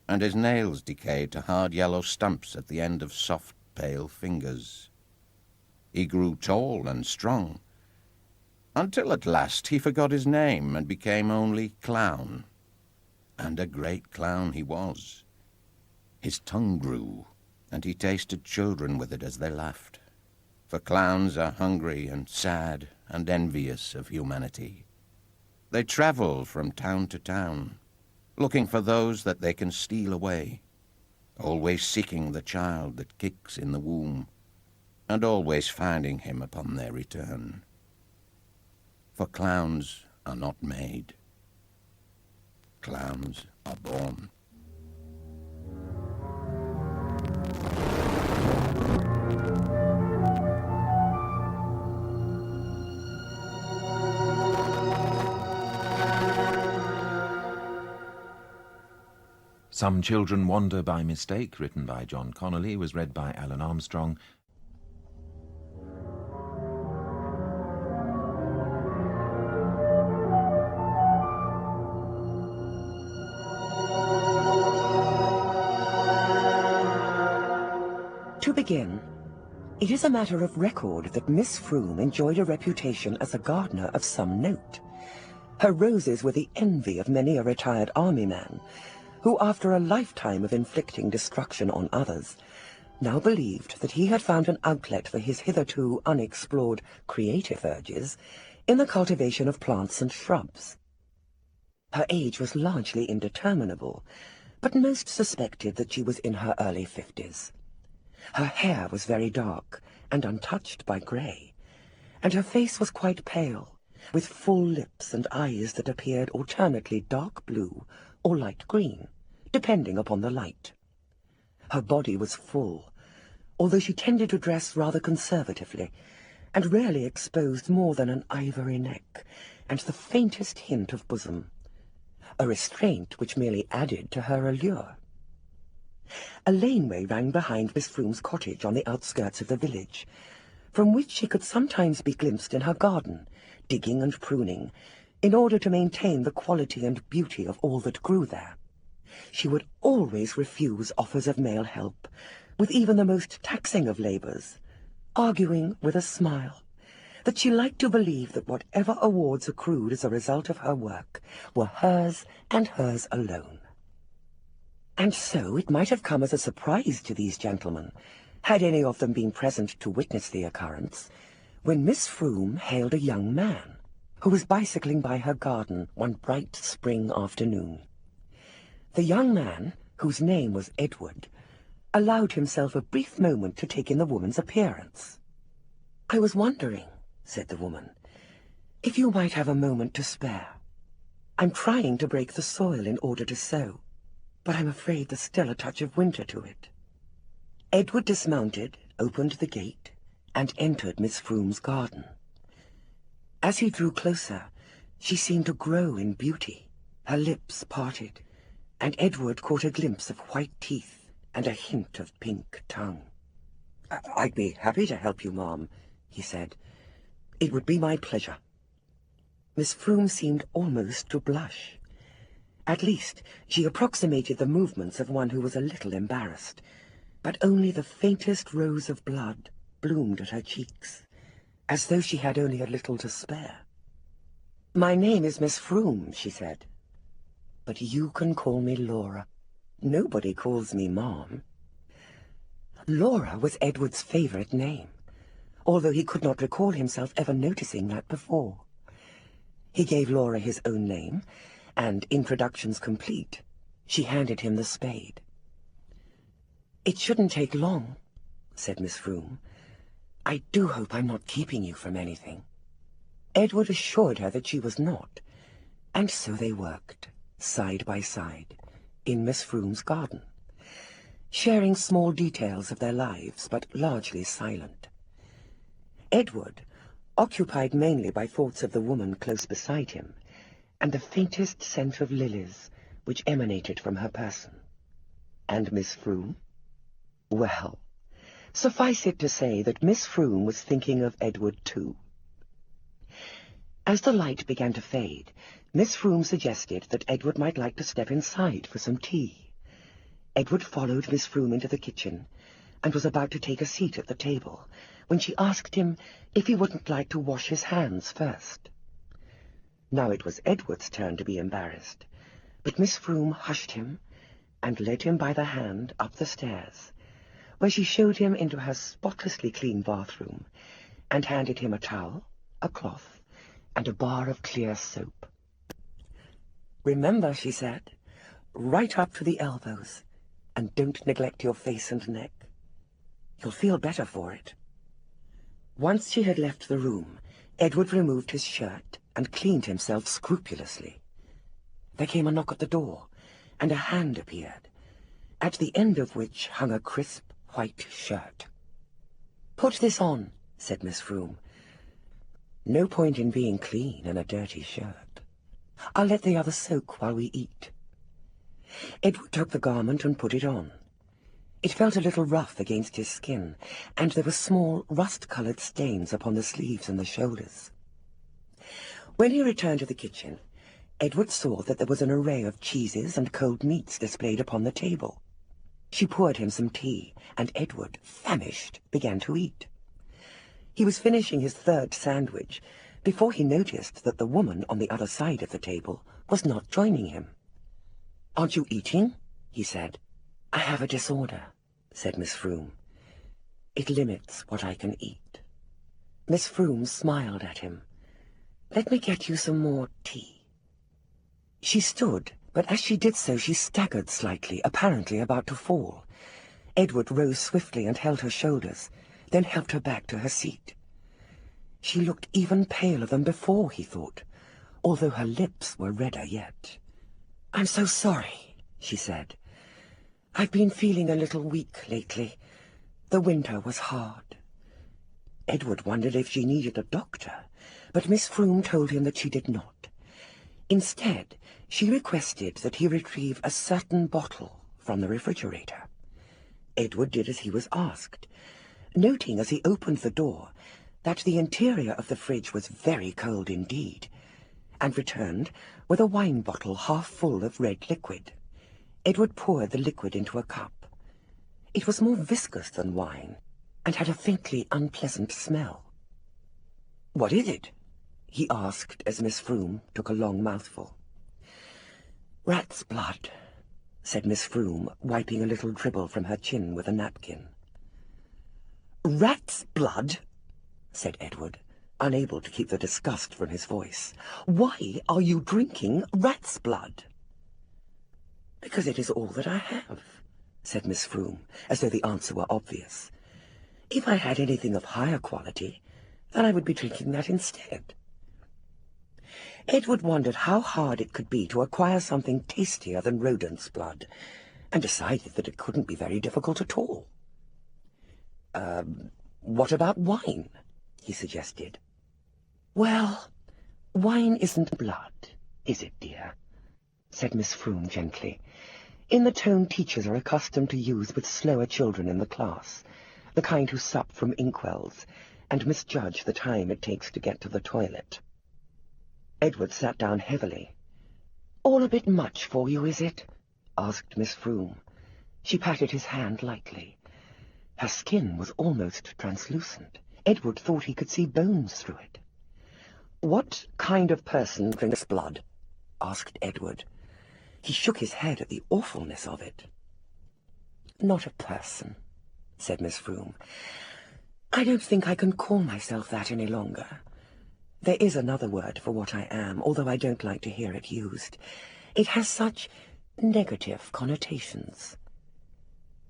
and his nails decayed to hard yellow stumps at the end of soft, pale fingers. He grew tall and strong, until at last he forgot his name and became only Clown. And a great clown he was. His tongue grew, and he tasted children with it as they laughed. For clowns are hungry and sad and envious of humanity. They travel from town to town, looking for those that they can steal away, always seeking the child that kicks in the womb, and always finding him upon their return. For clowns are not made. Clowns are born. Some Children Wander by Mistake, written by John Connolly, was read by Alan Armstrong. To begin, it is a matter of record that Miss Froome enjoyed a reputation as a gardener of some note. Her roses were the envy of many a retired army man, who, after a lifetime of inflicting destruction on others, now believed that he had found an outlet for his hitherto unexplored creative urges in the cultivation of plants and shrubs. Her age was largely indeterminable, but most suspected that she was in her early 50s. Her hair was very dark and untouched by grey, and her face was quite pale, with full lips and eyes that appeared alternately dark blue or light green, depending upon the light. Her body was full, although she tended to dress rather conservatively, and rarely exposed more than an ivory neck and the faintest hint of bosom, a restraint which merely added to her allure. A laneway ran behind Miss Froome's cottage on the outskirts of the village, from which she could sometimes be glimpsed in her garden, digging and pruning, in order to maintain the quality and beauty of all that grew there. She would always refuse offers of male help, with even the most taxing of labours, arguing with a smile that she liked to believe that whatever awards accrued as a result of her work were hers and hers alone. And so it might have come as a surprise to these gentlemen, had any of them been present to witness the occurrence, when Miss Froome hailed a young man who was bicycling by her garden one bright spring afternoon. The young man, whose name was Edward, allowed himself a brief moment to take in the woman's appearance. "I was wondering," said the woman, "if you might have a moment to spare. I'm trying to break the soil in order to sow, but I'm afraid there's still a touch of winter to it." Edward dismounted, opened the gate, and entered Miss Froome's garden. As he drew closer, she seemed to grow in beauty. Her lips parted, and Edward caught a glimpse of white teeth and a hint of pink tongue. "I'd be happy to help you, ma'am," he said. "It would be my pleasure." Miss Froome seemed almost to blush. At least, she approximated the movements of one who was a little embarrassed, but only the faintest rose of blood bloomed at her cheeks, as though she had only a little to spare. "My name is Miss Froome," she said, "but you can call me Laura. Nobody calls me Mom." Laura was Edward's favourite name, although he could not recall himself ever noticing that before. He gave Laura his own name, and, introductions complete, she handed him the spade. "It shouldn't take long," said Miss Froome. "I do hope I'm not keeping you from anything." Edward assured her that she was not, and so they worked, side by side, in Miss Froom's garden, sharing small details of their lives, but largely silent. Edward, occupied mainly by thoughts of the woman close beside him, and the faintest scent of lilies which emanated from her person. And Miss Froom? Well, suffice it to say that Miss Froom was thinking of Edward too. As the light began to fade, Miss Froom suggested that Edward might like to step inside for some tea. Edward followed Miss Froom into the kitchen, and was about to take a seat at the table, when she asked him if he wouldn't like to wash his hands first. Now it was Edward's turn to be embarrassed, but Miss Froom hushed him and led him by the hand up the stairs, where she showed him into her spotlessly clean bathroom, and handed him a towel, a cloth, and a bar of clear soap. "Remember," she said, "right up to the elbows, and don't neglect your face and neck. You'll feel better for it." Once she had left the room, Edward removed his shirt and cleaned himself scrupulously. There came a knock at the door, and a hand appeared, at the end of which hung a crisp white shirt. "Put this on," said Miss Froom. "No point in being clean in a dirty shirt. I'll let the other soak while we eat." Edward took the garment and put it on. It felt a little rough against his skin, and there were small, rust-coloured stains upon the sleeves and the shoulders. When he returned to the kitchen, Edward saw that there was an array of cheeses and cold meats displayed upon the table. She poured him some tea, and Edward, famished, began to eat. He was finishing his third sandwich before he noticed that the woman on the other side of the table was not joining him. "Aren't you eating?" he said. "I have a disorder," said Miss Froom. "It limits what I can eat." Miss Froom smiled at him. "Let me get you some more tea." She stood, but as she did so she staggered slightly, apparently about to fall. Edward rose swiftly and held her shoulders, then helped her back to her seat. She looked even paler than before, he thought, although her lips were redder yet. "I'm so sorry," she said. "I've been feeling a little weak lately. The winter was hard." Edward wondered if she needed a doctor, but Miss Froom told him that she did not. Instead, she requested that he retrieve a certain bottle from the refrigerator. Edward did as he was asked, noting as he opened the door that the interior of the fridge was very cold indeed, and returned with a wine bottle half full of red liquid. Edward poured the liquid into a cup. It was more viscous than wine, and had a faintly unpleasant smell. "What is it?" he asked as Miss Froom took a long mouthful. "Rat's blood," said Miss Froom, wiping a little dribble from her chin with a napkin. "Rat's blood?" said Edward, unable to keep the disgust from his voice. "Why are you drinking rat's blood?" "Because it is all that I have," said Miss Froom, as though the answer were obvious. "If I had anything of higher quality, then I would be drinking that instead." Edward wondered how hard it could be to acquire something tastier than rodent's blood, and decided that it couldn't be very difficult at all. What about wine?" he suggested. "Well, wine isn't blood, is it, dear?" said Miss Froom gently, in the tone teachers are accustomed to use with slower children in the class, the kind who sup from inkwells and misjudge the time it takes to get to the toilet. Edward sat down heavily. "All a bit much for you, is it?" asked Miss Froom. She patted his hand lightly. Her skin was almost translucent. Edward thought he could see bones through it. "What kind of person drinks blood?" asked Edward. He shook his head at the awfulness of it. "Not a person," said Miss Froom. "I don't think I can call myself that any longer. There is another word for what I am, although I don't like to hear it used. It has such negative connotations."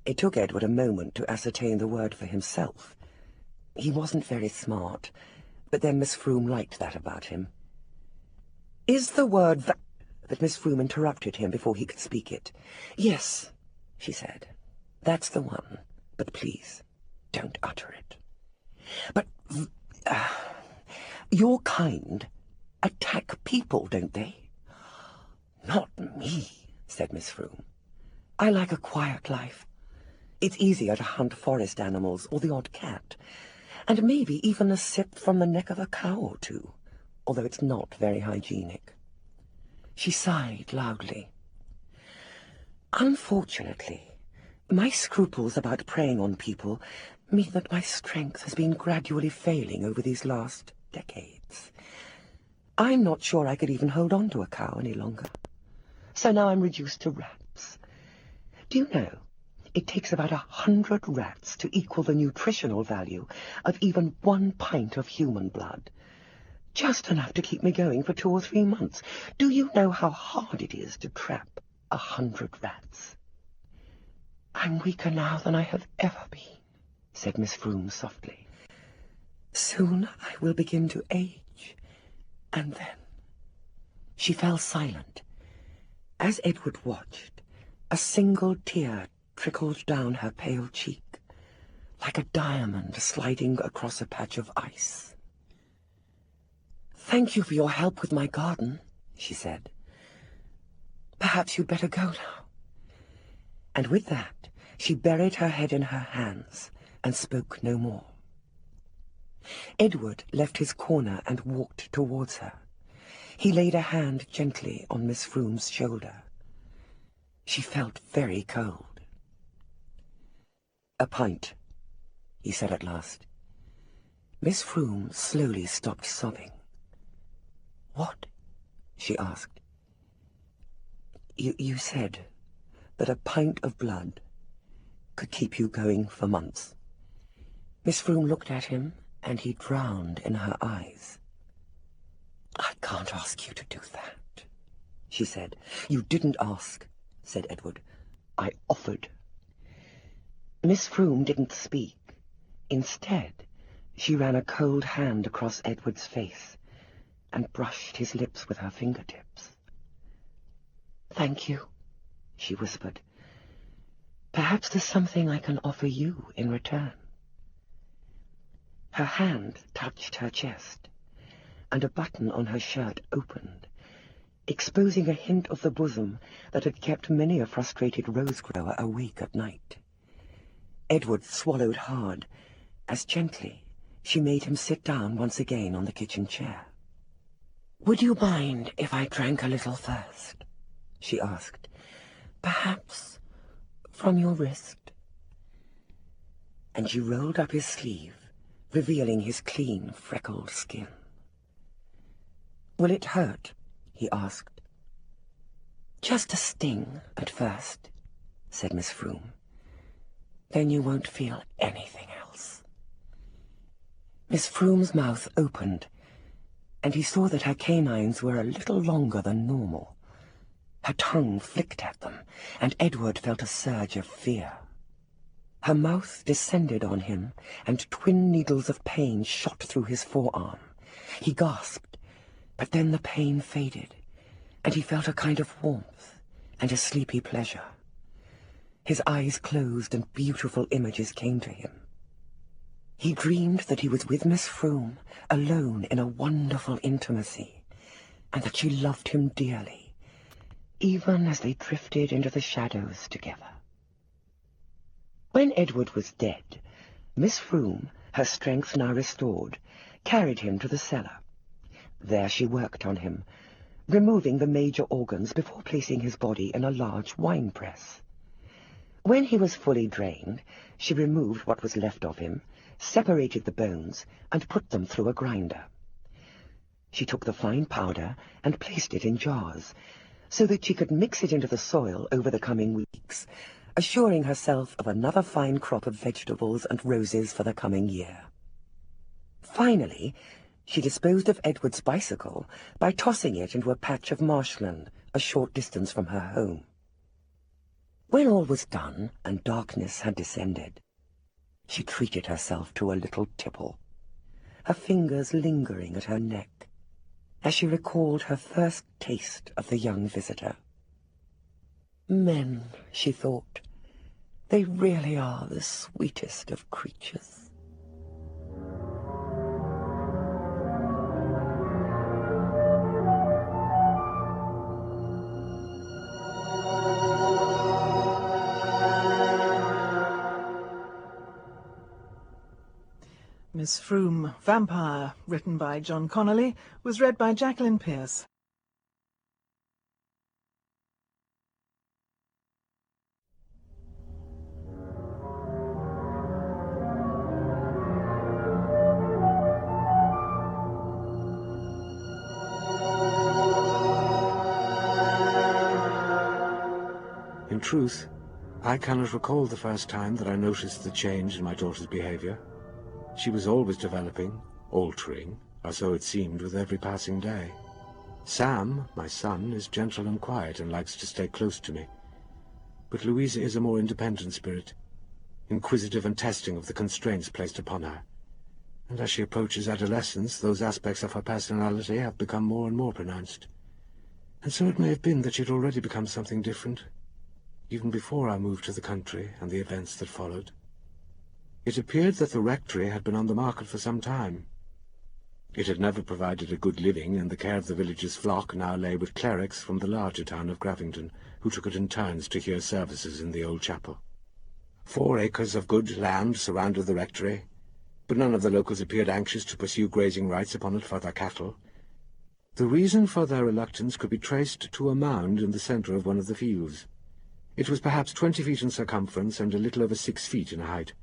It took Edward a moment to ascertain the word for himself. He wasn't very smart, but then Miss Froom liked that about him. "Is the word but Miss Froome interrupted him before he could speak it. "Yes," she said, "that's the one, but please, don't utter it. But, your kind attack people, don't they?" "Not me," said Miss Froome. "I like a quiet life. It's easier to hunt forest animals or the odd cat, and maybe even a sip from the neck of a cow or two, although it's not very hygienic." She sighed loudly. "Unfortunately, my scruples about preying on people mean that my strength has been gradually failing over these last decades. I'm not sure I could even hold on to a cow any longer. So now I'm reduced to rats. Do you know, it takes about 100 rats to equal the nutritional value of even 1 pint of human blood. Just enough to keep me going for 2 or 3 months. Do you know how hard it is to trap 100 rats?" "I'm weaker now than I have ever been," said Miss Froome softly. "Soon I will begin to age, and then—" She fell silent. As Edward watched, a single tear trickled down her pale cheek, like a diamond sliding across a patch of ice. "Thank you for your help with my garden," she said. "Perhaps you'd better go now." And with that, she buried her head in her hands and spoke no more. Edward left his corner and walked towards her. He laid a hand gently on Miss Froome's shoulder. She felt very cold. "A pint," he said at last. Miss Froome slowly stopped sobbing. "What?" she asked. You said that a pint of blood could keep you going for months." Miss Froome looked at him, and he drowned in her eyes. "I can't ask you to do that," she said. "You didn't ask," said Edward. "I offered." Miss Froome didn't speak. Instead, she ran a cold hand across Edward's face and brushed his lips with her fingertips. "Thank you," she whispered. "Perhaps there's something I can offer you in return." Her hand touched her chest, and a button on her shirt opened, exposing a hint of the bosom that had kept many a frustrated rose-grower awake at night. Edward swallowed hard, as gently she made him sit down once again on the kitchen chair. "Would you mind if I drank a little first?" she asked. "Perhaps from your wrist?" And she rolled up his sleeve, revealing his clean, freckled skin. "Will it hurt?" he asked. "Just a sting at first," said Miss Froome. "Then you won't feel anything else." Miss Froome's mouth opened, and he saw that her canines were a little longer than normal. Her tongue flicked at them, and Edward felt a surge of fear. Her mouth descended on him, and twin needles of pain shot through his forearm. He gasped, but then the pain faded, and he felt a kind of warmth and a sleepy pleasure. His eyes closed, and beautiful images came to him. He dreamed that he was with Miss Froome, alone in a wonderful intimacy, and that she loved him dearly, even as they drifted into the shadows together. When Edward was dead, Miss Froome, her strength now restored, carried him to the cellar. There she worked on him, removing the major organs before placing his body in a large wine press. When he was fully drained, she removed what was left of him, separated the bones, and put them through a grinder. She took the fine powder and placed it in jars, so that she could mix it into the soil over the coming weeks, assuring herself of another fine crop of vegetables and roses for the coming year. Finally, she disposed of Edward's bicycle by tossing it into a patch of marshland a short distance from her home. When all was done and darkness had descended, she treated herself to a little tipple, her fingers lingering at her neck. as she recalled her first taste of the young visitor. Men, she thought, they really are the sweetest of creatures. Miss Froome, Vampire, written by John Connolly, was read by Jacqueline Pearce. In truth, I cannot recall the first time that I noticed the change in my daughter's behavior. She was always developing, altering, or so it seemed with every passing day. Sam, my son, is gentle and quiet and likes to stay close to me. But Louisa is a more independent spirit, inquisitive and testing of the constraints placed upon her. And as she approaches adolescence, those aspects of her personality have become more and more pronounced. And so it may have been that she had already become something different, even before I moved to the country and the events that followed. It appeared that the rectory had been on the market for some time. It had never provided a good living, and the care of the village's flock now lay with clerics from the larger town of Gravington, who took it in turns to hear services in the old chapel. 4 acres of good land surrounded the rectory, but none of the locals appeared anxious to pursue grazing rights upon it for their cattle. The reason for their reluctance could be traced to a mound in the centre of one of the fields. It was perhaps 20 feet in circumference and a little over 6 feet in height.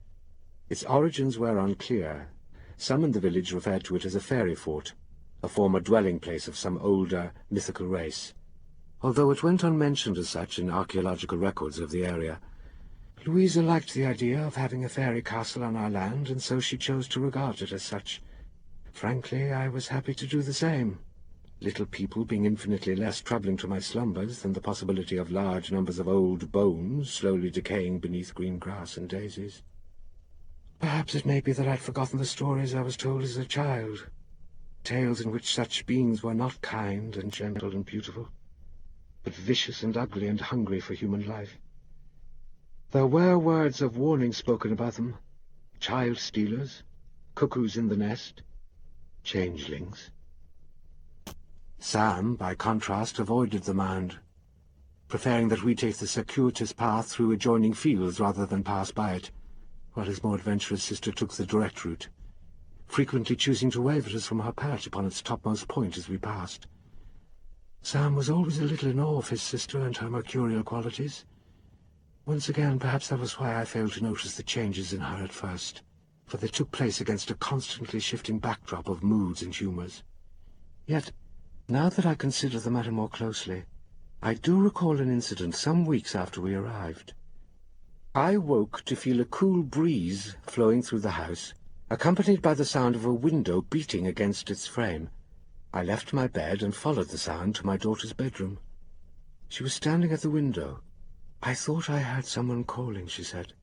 Its origins were unclear. Some in the village referred to it as a fairy fort, a former dwelling place of some older, mythical race. Although it went unmentioned as such in archaeological records of the area, Louisa liked the idea of having a fairy castle on our land, and so she chose to regard it as such. Frankly, I was happy to do the same, little people being infinitely less troubling to my slumbers than the possibility of large numbers of old bones slowly decaying beneath green grass and daisies. Perhaps it may be that I'd forgotten the stories I was told as a child, tales in which such beings were not kind and gentle and beautiful, but vicious and ugly and hungry for human life. There were words of warning spoken about them: child-stealers, cuckoos in the nest, changelings. Sam, by contrast, avoided the mound, preferring that we take the circuitous path through adjoining fields rather than pass by it, while his more adventurous sister took the direct route, frequently choosing to wave at us from her perch upon its topmost point as we passed. Sam was always a little in awe of his sister and her mercurial qualities. Once again, perhaps that was why I failed to notice the changes in her at first, for they took place against a constantly shifting backdrop of moods and humours. Yet, now that I consider the matter more closely, I do recall an incident some weeks after we arrived. I woke to feel a cool breeze flowing through the house, accompanied by the sound of a window beating against its frame. I left my bed and followed the sound to my daughter's bedroom. She was standing at the window. "I thought I heard someone calling," she said.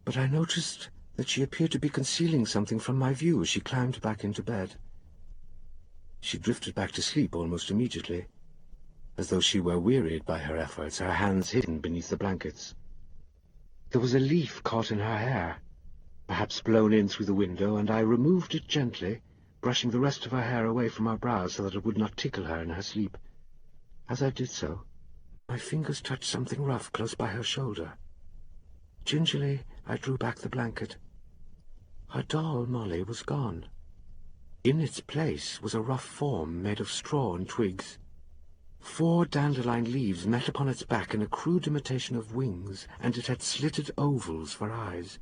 But I noticed that she appeared to be concealing something from my view as she climbed back into bed. She drifted back to sleep almost immediately, as though she were wearied by her efforts, her hands hidden beneath the blankets. There was a leaf caught in her hair, perhaps blown in through the window, and I removed it gently, brushing the rest of her hair away from her brow so that it would not tickle her in her sleep. As I did so, my fingers touched something rough close by her shoulder. Gingerly, I drew back the blanket. Her doll, Molly, was gone. In its place was a rough form made of straw and twigs. 4 dandelion leaves met upon its back in a crude imitation of wings, and it had slitted ovals for eyes.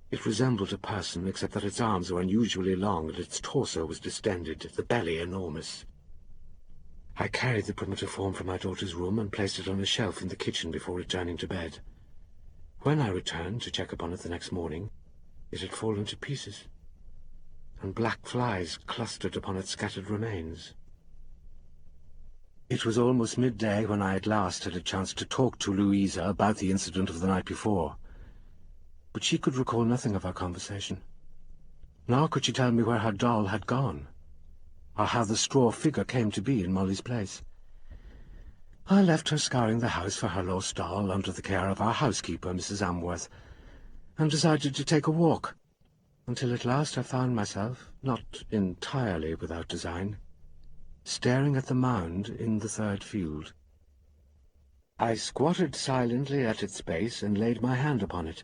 It resembled a person, except that its arms were unusually long and its torso was distended, the belly enormous. I carried the primitive form from my daughter's room and placed it on a shelf in the kitchen before returning to bed. When I returned to check upon it the next morning, it had fallen to pieces, and black flies clustered upon its scattered remains. It was almost midday when I at last had a chance to talk to Louisa about the incident of the night before, but she could recall nothing of our conversation. Nor could she tell me where her doll had gone. or how the straw figure came to be in Molly's place. I left her scouring the house for her lost doll under the care of our housekeeper, Mrs. Amworth, and decided to take a walk, until at last I found myself, not entirely without design, staring at the mound in the third field. I squatted silently at its base and laid my hand upon it,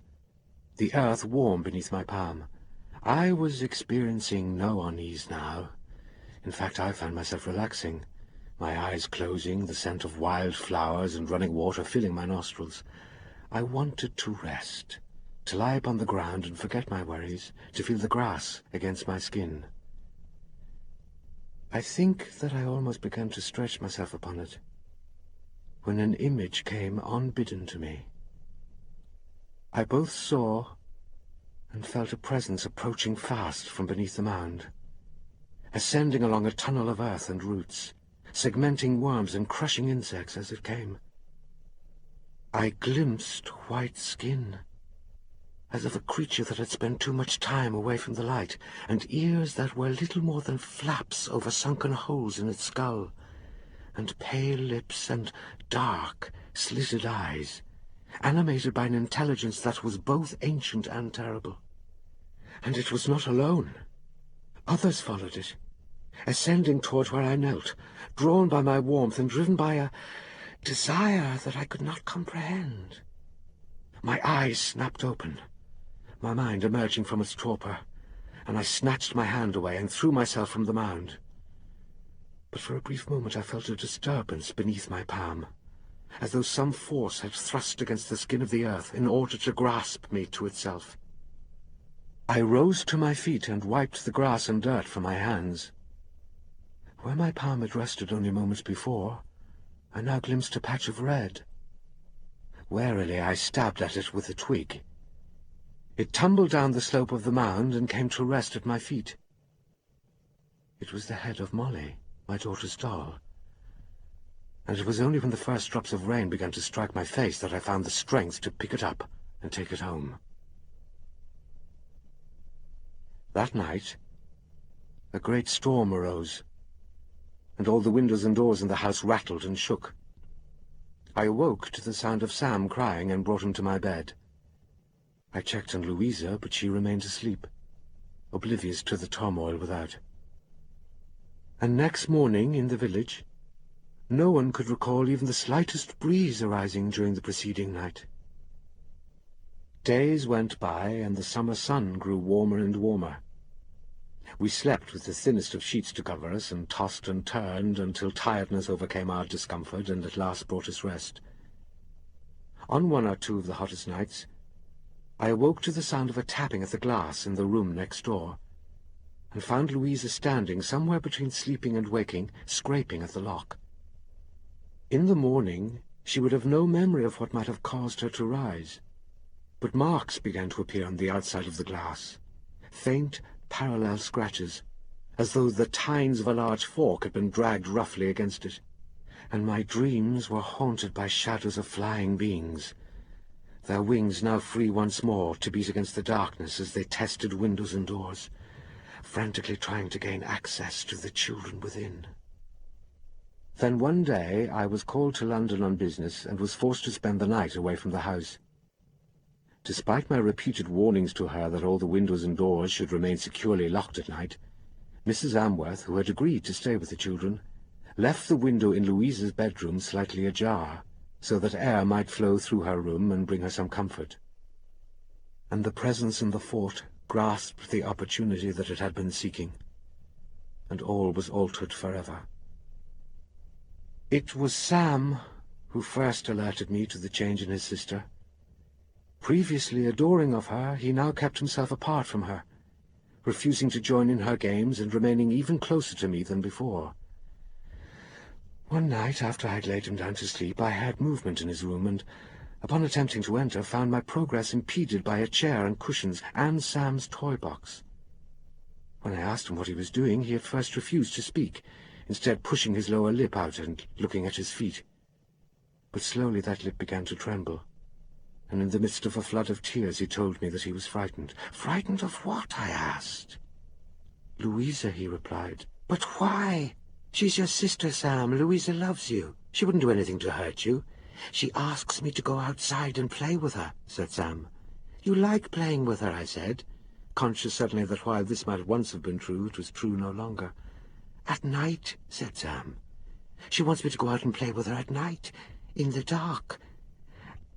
the earth warm beneath my palm. I was experiencing no unease now. In fact, I found myself relaxing, my eyes closing, the scent of wild flowers and running water filling my nostrils. I wanted to rest, to lie upon the ground and forget my worries, to feel the grass against my skin. I think that I almost began to stretch myself upon it, when an image came unbidden to me. I both saw and felt a presence approaching fast from beneath the mound, ascending along a tunnel of earth and roots, segmenting worms and crushing insects as it came. I glimpsed white skin, as of a creature that had spent too much time away from the light, and ears that were little more than flaps over sunken holes in its skull, and pale lips and dark, slitted eyes, animated by an intelligence that was both ancient and terrible. And it was not alone. Others followed it, ascending toward where I knelt, drawn by my warmth and driven by a desire that I could not comprehend. My eyes snapped open, my mind emerging from its torpor, and I snatched my hand away and threw myself from the mound. But for a brief moment I felt a disturbance beneath my palm, as though some force had thrust against the skin of the earth in order to grasp me to itself. I rose to my feet and wiped the grass and dirt from my hands. Where my palm had rested only moments before, I now glimpsed a patch of red. Warily I stabbed at it with a twig. It tumbled down the slope of the mound and came to rest at my feet. It was the head of Molly, my daughter's doll, and it was only when the first drops of rain began to strike my face that I found the strength to pick it up and take it home. That night, a great storm arose, and all the windows and doors in the house rattled and shook. I awoke to the sound of Sam crying and brought him to my bed. I checked on Louisa, but she remained asleep, oblivious to the turmoil without. And next morning, in the village, no one could recall even the slightest breeze arising during the preceding night. Days went by, and the summer sun grew warmer and warmer. We slept with the thinnest of sheets to cover us, and tossed and turned until tiredness overcame our discomfort and at last brought us rest. On one or two of the hottest nights, I awoke to the sound of a tapping at the glass in the room next door, and found Louisa standing somewhere between sleeping and waking, scraping at the lock. In the morning, she would have no memory of what might have caused her to rise, but marks began to appear on the outside of the glass, faint, parallel scratches, as though the tines of a large fork had been dragged roughly against it, and my dreams were haunted by shadows of flying beings, their wings now free once more to beat against the darkness as they tested windows and doors, frantically trying to gain access to the children within. Then one day I was called to London on business and was forced to spend the night away from the house. Despite my repeated warnings to her that all the windows and doors should remain securely locked at night, Mrs. Amworth, who had agreed to stay with the children, left the window in Louisa's bedroom slightly ajar, so that air might flow through her room and bring her some comfort. And the presence in the fort grasped the opportunity that it had been seeking, and all was altered forever. It was Sam who first alerted me to the change in his sister. Previously adoring of her, he now kept himself apart from her, refusing to join in her games and remaining even closer to me than before. One night, after I had laid him down to sleep, I heard movement in his room, and, upon attempting to enter, found my progress impeded by a chair and cushions and Sam's toy box. When I asked him what he was doing, he at first refused to speak, instead pushing his lower lip out and looking at his feet. But slowly that lip began to tremble, and in the midst of a flood of tears he told me that he was frightened. "Frightened of what?" I asked. "Louisa," he replied. But why? She's your sister, Sam. Louisa loves you. She wouldn't do anything to hurt you. She asks me to go outside and play with her, said Sam. You like playing with her, I said, conscious suddenly that while this might once have been true, it was true no longer. At night, said Sam. She wants me to go out and play with her at night, in the dark.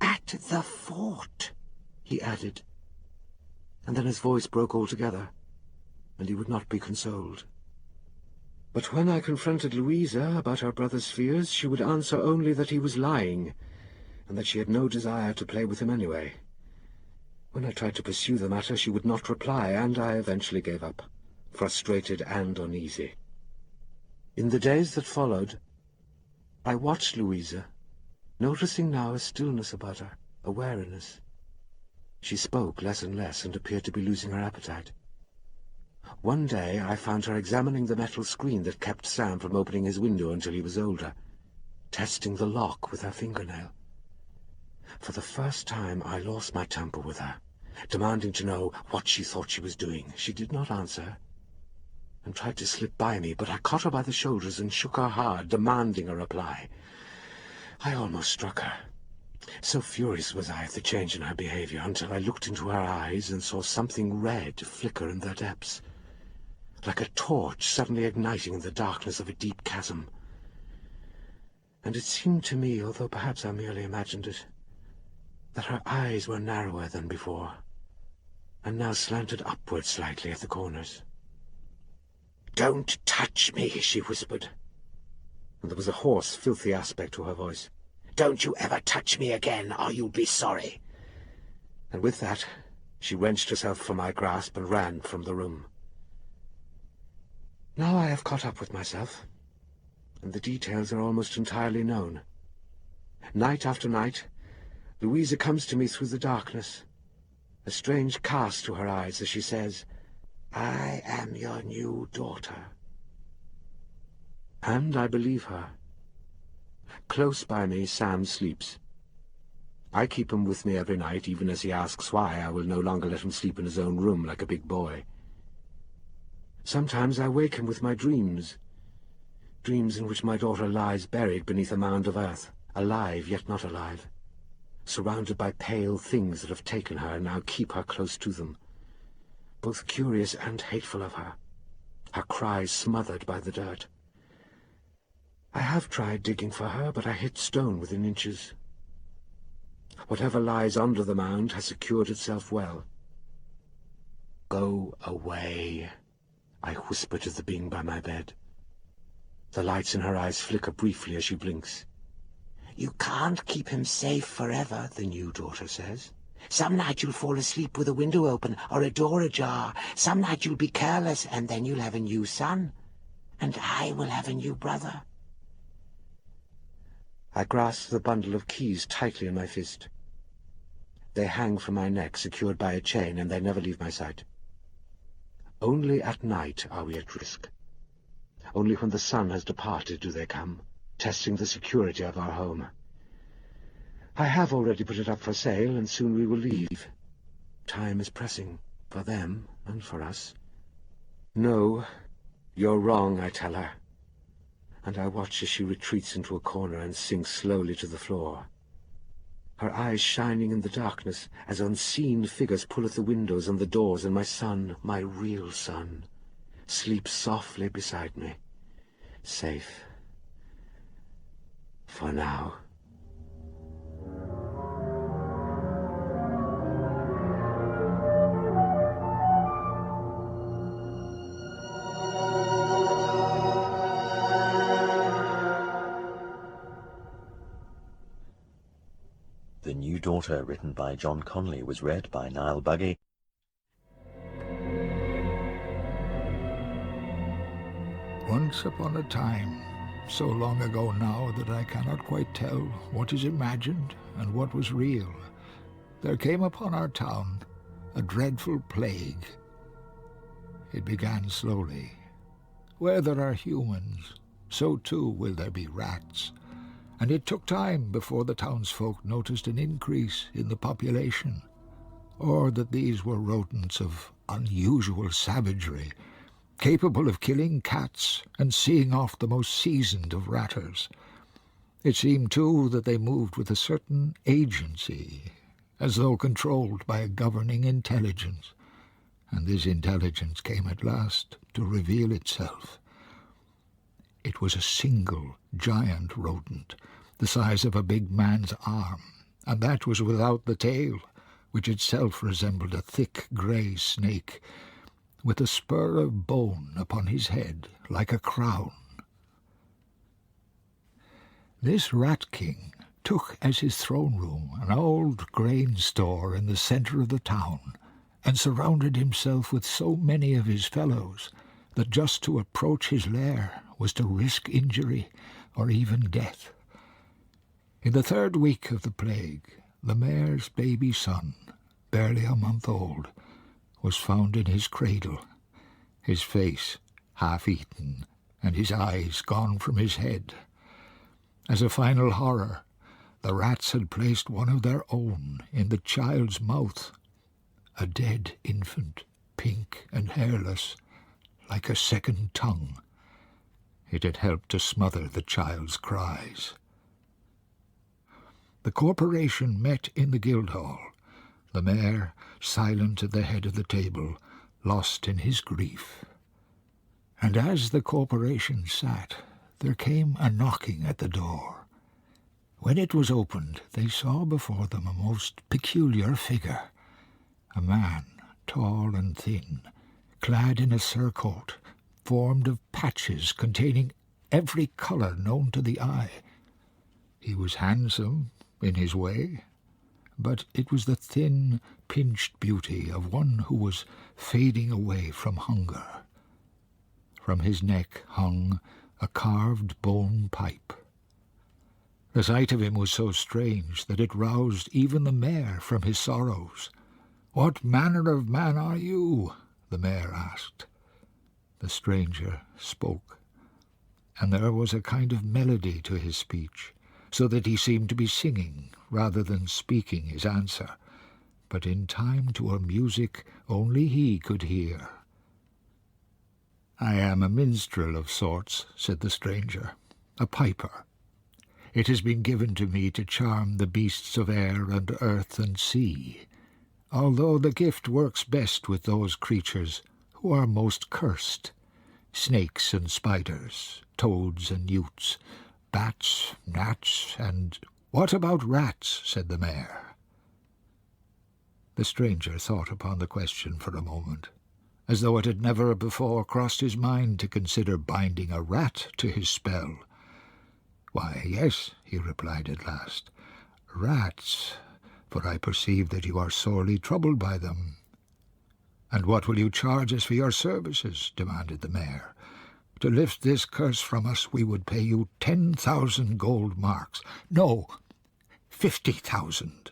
At the fort, he added. And then his voice broke altogether, and he would not be consoled. But when I confronted Louisa about her brother's fears, she would answer only that he was lying, and that she had no desire to play with him anyway. When I tried to pursue the matter, she would not reply, and I eventually gave up, frustrated and uneasy. In the days that followed, I watched Louisa, noticing now a stillness about her, a wariness. She spoke less and less, and appeared to be losing her appetite. One day I found her examining the metal screen that kept Sam from opening his window until he was older, testing the lock with her fingernail. For the first time I lost my temper with her, demanding to know what she thought she was doing. She did not answer, and tried to slip by me, but I caught her by the shoulders and shook her hard, demanding a reply. I almost struck her. So furious was I at the change in her behavior, until I looked into her eyes and saw something red flicker in their depths, like a torch suddenly igniting in the darkness of a deep chasm. And it seemed to me, although perhaps I merely imagined it, that her eyes were narrower than before, and now slanted upward slightly at the corners. "Don't touch me," she whispered, and there was a hoarse, filthy aspect to her voice. "Don't you ever touch me again, or you'll be sorry." And with that, she wrenched herself from my grasp and ran from the room. Now I have caught up with myself, and the details are almost entirely known. Night after night, Louisa comes to me through the darkness, a strange cast to her eyes as she says, "I am your new daughter." And I believe her. Close by me, Sam sleeps. I keep him with me every night, even as he asks why I will no longer let him sleep in his own room like a big boy. Sometimes I wake him with my dreams, dreams in which my daughter lies buried beneath a mound of earth, alive yet not alive, surrounded by pale things that have taken her and now keep her close to them, both curious and hateful of her, her cries smothered by the dirt. I have tried digging for her, but I hit stone within inches. Whatever lies under the mound has secured itself well. "Go away," I whisper to the being by my bed. The lights in her eyes flicker briefly as she blinks. "You can't keep him safe forever," the new daughter says. "Some night you'll fall asleep with a window open or a door ajar. Some night you'll be careless, and then you'll have a new son, and I will have a new brother." I grasp the bundle of keys tightly in my fist. They hang from my neck, secured by a chain, and they never leave my sight. Only at night are we at risk. Only when the sun has departed do they come, testing the security of our home. I have already put it up for sale, and soon we will leave. Time is pressing, for them and for us. "No, you're wrong," I tell her, and I watch as she retreats into a corner and sinks slowly to the floor, her eyes shining in the darkness as unseen figures pull at the windows and the doors, and my son, my real son, sleeps softly beside me, safe. For now. The New Daughter, written by John Connolly, was read by Niall Buggy. Once upon a time, so long ago now that I cannot quite tell what is imagined and what was real, there came upon our town a dreadful plague. It began slowly. Where there are humans, so too will there be rats, and it took time before the townsfolk noticed an increase in the population, or that these were rodents of unusual savagery, capable of killing cats and seeing off the most seasoned of ratters. It seemed, too, that they moved with a certain agency, as though controlled by a governing intelligence. And this intelligence came at last to reveal itself. It was a single giant rodent, the size of a big man's arm, and that was without the tail, which itself resembled a thick grey snake, with a spur of bone upon his head like a crown. This Rat King took as his throne-room an old grain store in the centre of the town, and surrounded himself with so many of his fellows that just to approach his lair was to risk injury or even death. In the 3rd week of the plague, the mayor's baby son, barely a month old, was found in his cradle, his face half-eaten and his eyes gone from his head. As a final horror, the rats had placed one of their own in the child's mouth, a dead infant, pink and hairless, like a second tongue. It had helped to smother the child's cries. The corporation met in the Guildhall, the mayor silent at the head of the table, lost in his grief. And as the corporation sat, there came a knocking at the door. When it was opened, they saw before them a most peculiar figure, a man, tall and thin, clad in a surcoat, formed of patches containing every colour known to the eye. He was handsome in his way, but it was the thin, pinched beauty of one who was fading away from hunger. From his neck hung a carved bone pipe. The sight of him was so strange that it roused even the mayor from his sorrows. "What manner of man are you?" the mayor asked. The stranger spoke, and there was a kind of melody to his speech, so that he seemed to be singing rather than speaking his answer, but in time to a music only he could hear. "I am a minstrel of sorts," said the stranger, "a piper. It has been given to me to charm the beasts of air and earth and sea, although the gift works best with those creatures who are most cursed, snakes and spiders, toads and newts, bats, gnats, and—" "What about rats?" said the mayor. The stranger thought upon the question for a moment, as though it had never before crossed his mind to consider binding a rat to his spell. "Why, yes," he replied at last, "rats, for I perceive that you are sorely troubled by them." "And what will you charge us for your services?" demanded the mayor. "To lift this curse from us, we would pay you 10,000 gold marks. No, 50,000.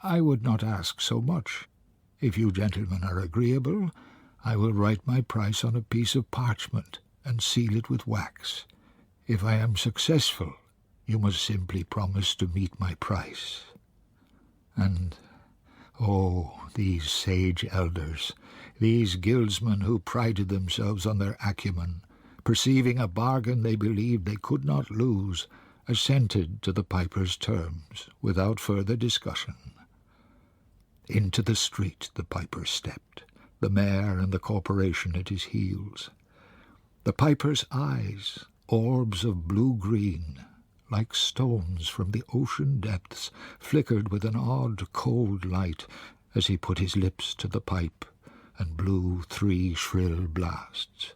"I would not ask so much. If you gentlemen are agreeable, I will write my price on a piece of parchment and seal it with wax. If I am successful, you must simply promise to meet my price." And, oh, these sage elders, these guildsmen who prided themselves on their acumen, perceiving a bargain they believed they could not lose, assented to the piper's terms without further discussion. Into the street the piper stepped, the mayor and the corporation at his heels. The piper's eyes, orbs of blue-green, like stones from the ocean depths, flickered with an odd, cold light as he put his lips to the pipe and blew 3 shrill blasts.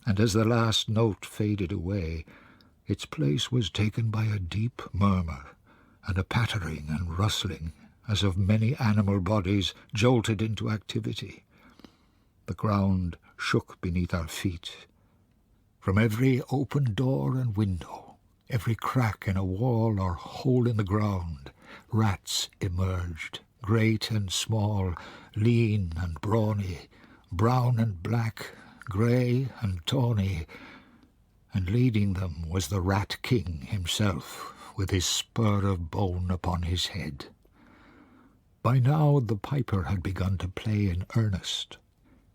And as the last note faded away, its place was taken by a deep murmur and a pattering and rustling, as of many animal bodies jolted into activity. The ground shook beneath our feet. From every open door and window, every crack in a wall or hole in the ground, rats emerged, great and small, lean and brawny, brown and black, grey and tawny, and leading them was the Rat King himself, with his spur of bone upon his head. By now the piper had begun to play in earnest.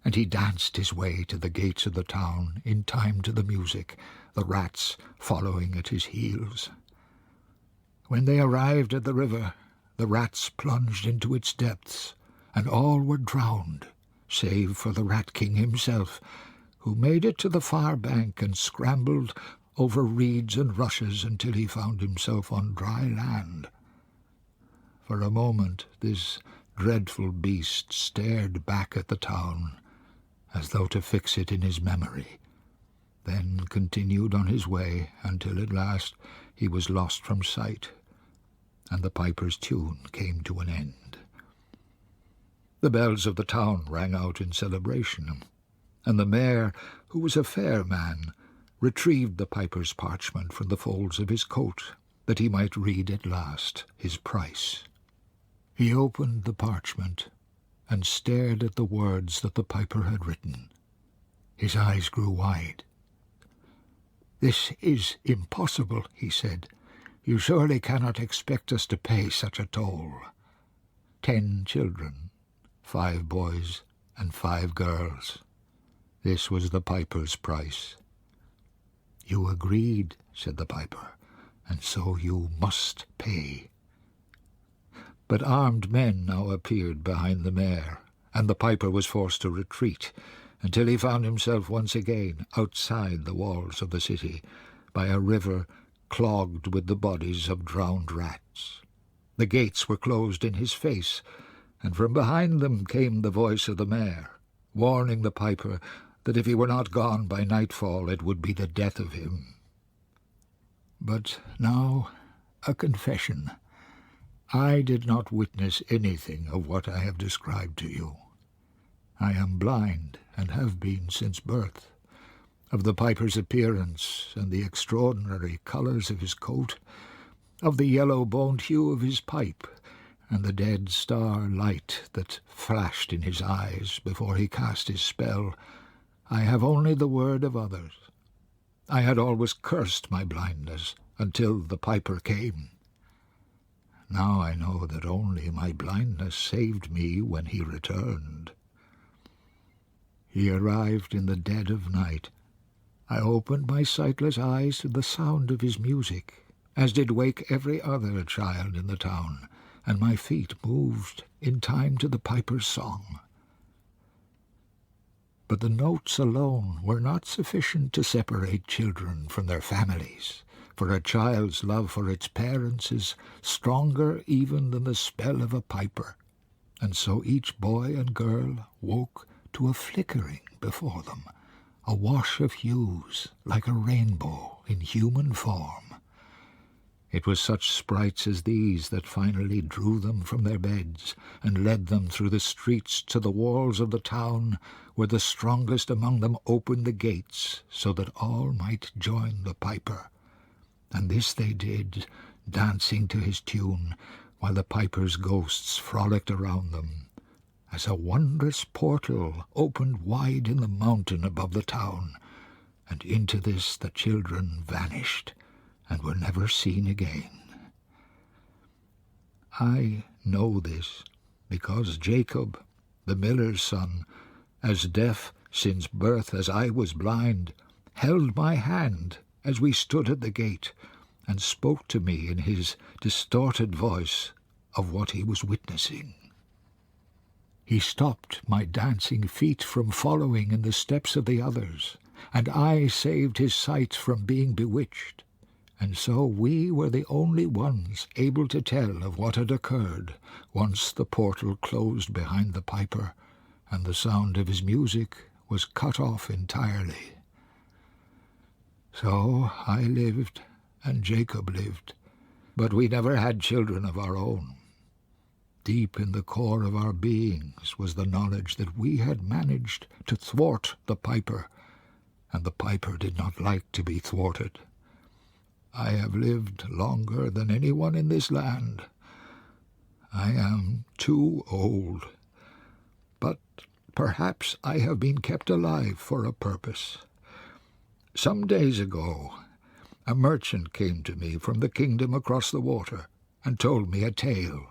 and he danced his way to the gates of the town in time to the music, the rats following at his heels. When they arrived at the river, the rats plunged into its depths, and all were drowned, save for the Rat King himself, who made it to the far bank and scrambled over reeds and rushes until he found himself on dry land. For a moment this dreadful beast stared back at the town, as though to fix it in his memory, then continued on his way until at last he was lost from sight, and the piper's tune came to an end. The bells of the town rang out in celebration, and the mayor, who was a fair man, retrieved the piper's parchment from the folds of his coat, that he might read at last his price. He opened the parchment and stared at the words that the piper had written. His eyes grew wide. "This is impossible," he said. "You surely cannot expect us to pay such a toll. 10 children, 5 boys and 5 girls. This was the piper's price." "You agreed," said the piper, "and so you must pay." But armed men now appeared behind the mayor, and the piper was forced to retreat until he found himself once again outside the walls of the city, by a river clogged with the bodies of drowned rats. The gates were closed in his face, and from behind them came the voice of the mayor, warning the piper that if he were not gone by nightfall it would be the death of him. But now a confession. I did not witness anything of what I have described to you. I am blind, and have been since birth. Of the piper's appearance, and the extraordinary colours of his coat, of the yellow-boned hue of his pipe, and the dead star light that flashed in his eyes before he cast his spell, I have only the word of others. I had always cursed my blindness until the piper came. Now I know that only my blindness saved me when he returned. He arrived in the dead of night. I opened my sightless eyes to the sound of his music, as did wake every other child in the town, and my feet moved in time to the piper's song. But the notes alone were not sufficient to separate children from their families, for a child's love for its parents is stronger even than the spell of a piper, and so each boy and girl woke to a flickering before them, a wash of hues like a rainbow in human form. It was such sprites as these that finally drew them from their beds and led them through the streets to the walls of the town, where the strongest among them opened the gates so that all might join the piper. And this they did, dancing to his tune, while the piper's ghosts frolicked around them, as a wondrous portal opened wide in the mountain above the town, and into this the children vanished and were never seen again. I know this because Jacob, the miller's son, as deaf since birth as I was blind, held my hand as we stood at the gate, and spoke to me in his distorted voice of what he was witnessing. He stopped my dancing feet from following in the steps of the others, and I saved his sight from being bewitched, and so we were the only ones able to tell of what had occurred once the portal closed behind the piper, and the sound of his music was cut off entirely. So I lived, and Jacob lived, but we never had children of our own. Deep in the core of our beings was the knowledge that we had managed to thwart the piper, and the piper did not like to be thwarted. I have lived longer than anyone in this land. I am too old, but perhaps I have been kept alive for a purpose. Some days ago, a merchant came to me from the kingdom across the water and told me a tale.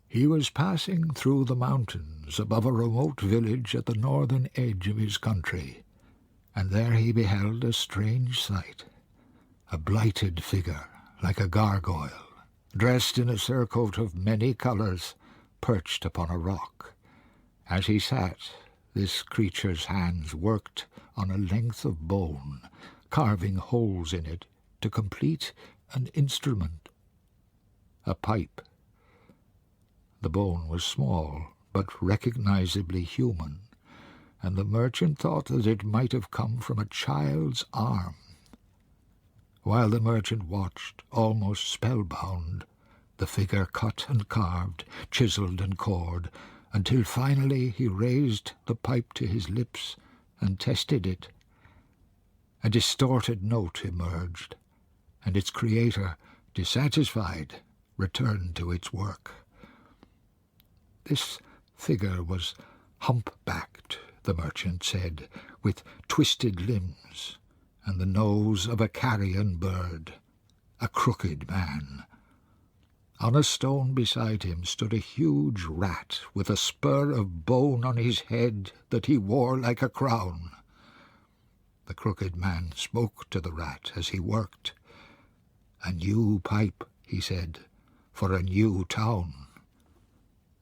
He was passing through the mountains above a remote village at the northern edge of his country, and there he beheld a strange sight. A blighted figure, like a gargoyle, dressed in a surcoat of many colours, perched upon a rock. As he sat, this creature's hands worked on a length of bone, carving holes in it to complete an instrument, a pipe. The bone was small, but recognizably human, and the merchant thought that it might have come from a child's arm. While the merchant watched, almost spellbound, the figure cut and carved, chiselled and cored, until finally he raised the pipe to his lips and tested it. A distorted note emerged, and its creator, dissatisfied, returned to its work. This figure was hump-backed, the merchant said, with twisted limbs, and the nose of a carrion bird, a crooked man. On a stone beside him stood a huge rat with a spur of bone on his head that he wore like a crown. The crooked man spoke to the rat as he worked. "A new pipe," he said, "for a new town."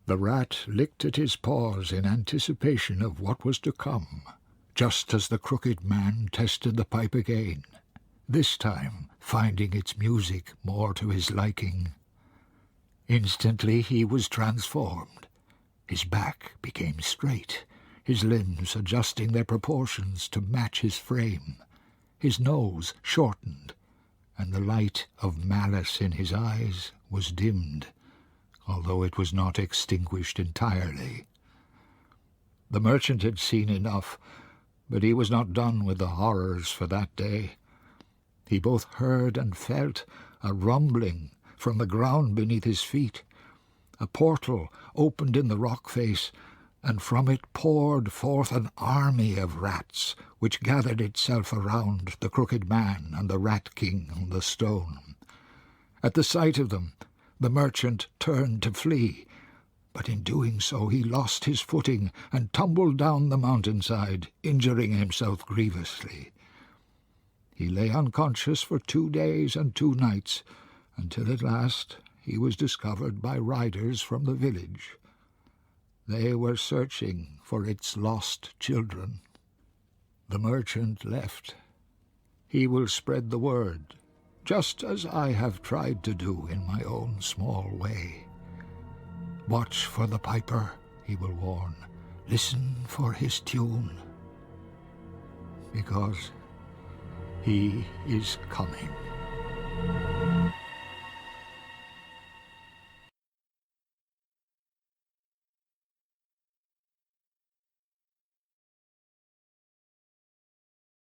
The rat licked at his paws in anticipation of what was to come, just as the crooked man tested the pipe again, this time finding its music more to his liking. Instantly he was transformed. His back became straight, his limbs adjusting their proportions to match his frame. His nose shortened, and the light of malice in his eyes was dimmed, although it was not extinguished entirely. The merchant had seen enough, but he was not done with the horrors for that day. He both heard and felt a rumbling from the ground beneath his feet. A portal opened in the rock face, and from it poured forth an army of rats, which gathered itself around the crooked man and the rat king on the stone. At the sight of them, the merchant turned to flee, but in doing so he lost his footing and tumbled down the mountainside, injuring himself grievously. He lay unconscious for 2 days and 2 nights, until at last he was discovered by riders from the village. They were searching for its lost children. The merchant left. He will spread the word, just as I have tried to do in my own small way. Watch for the piper, he will warn. Listen for his tune, because he is coming.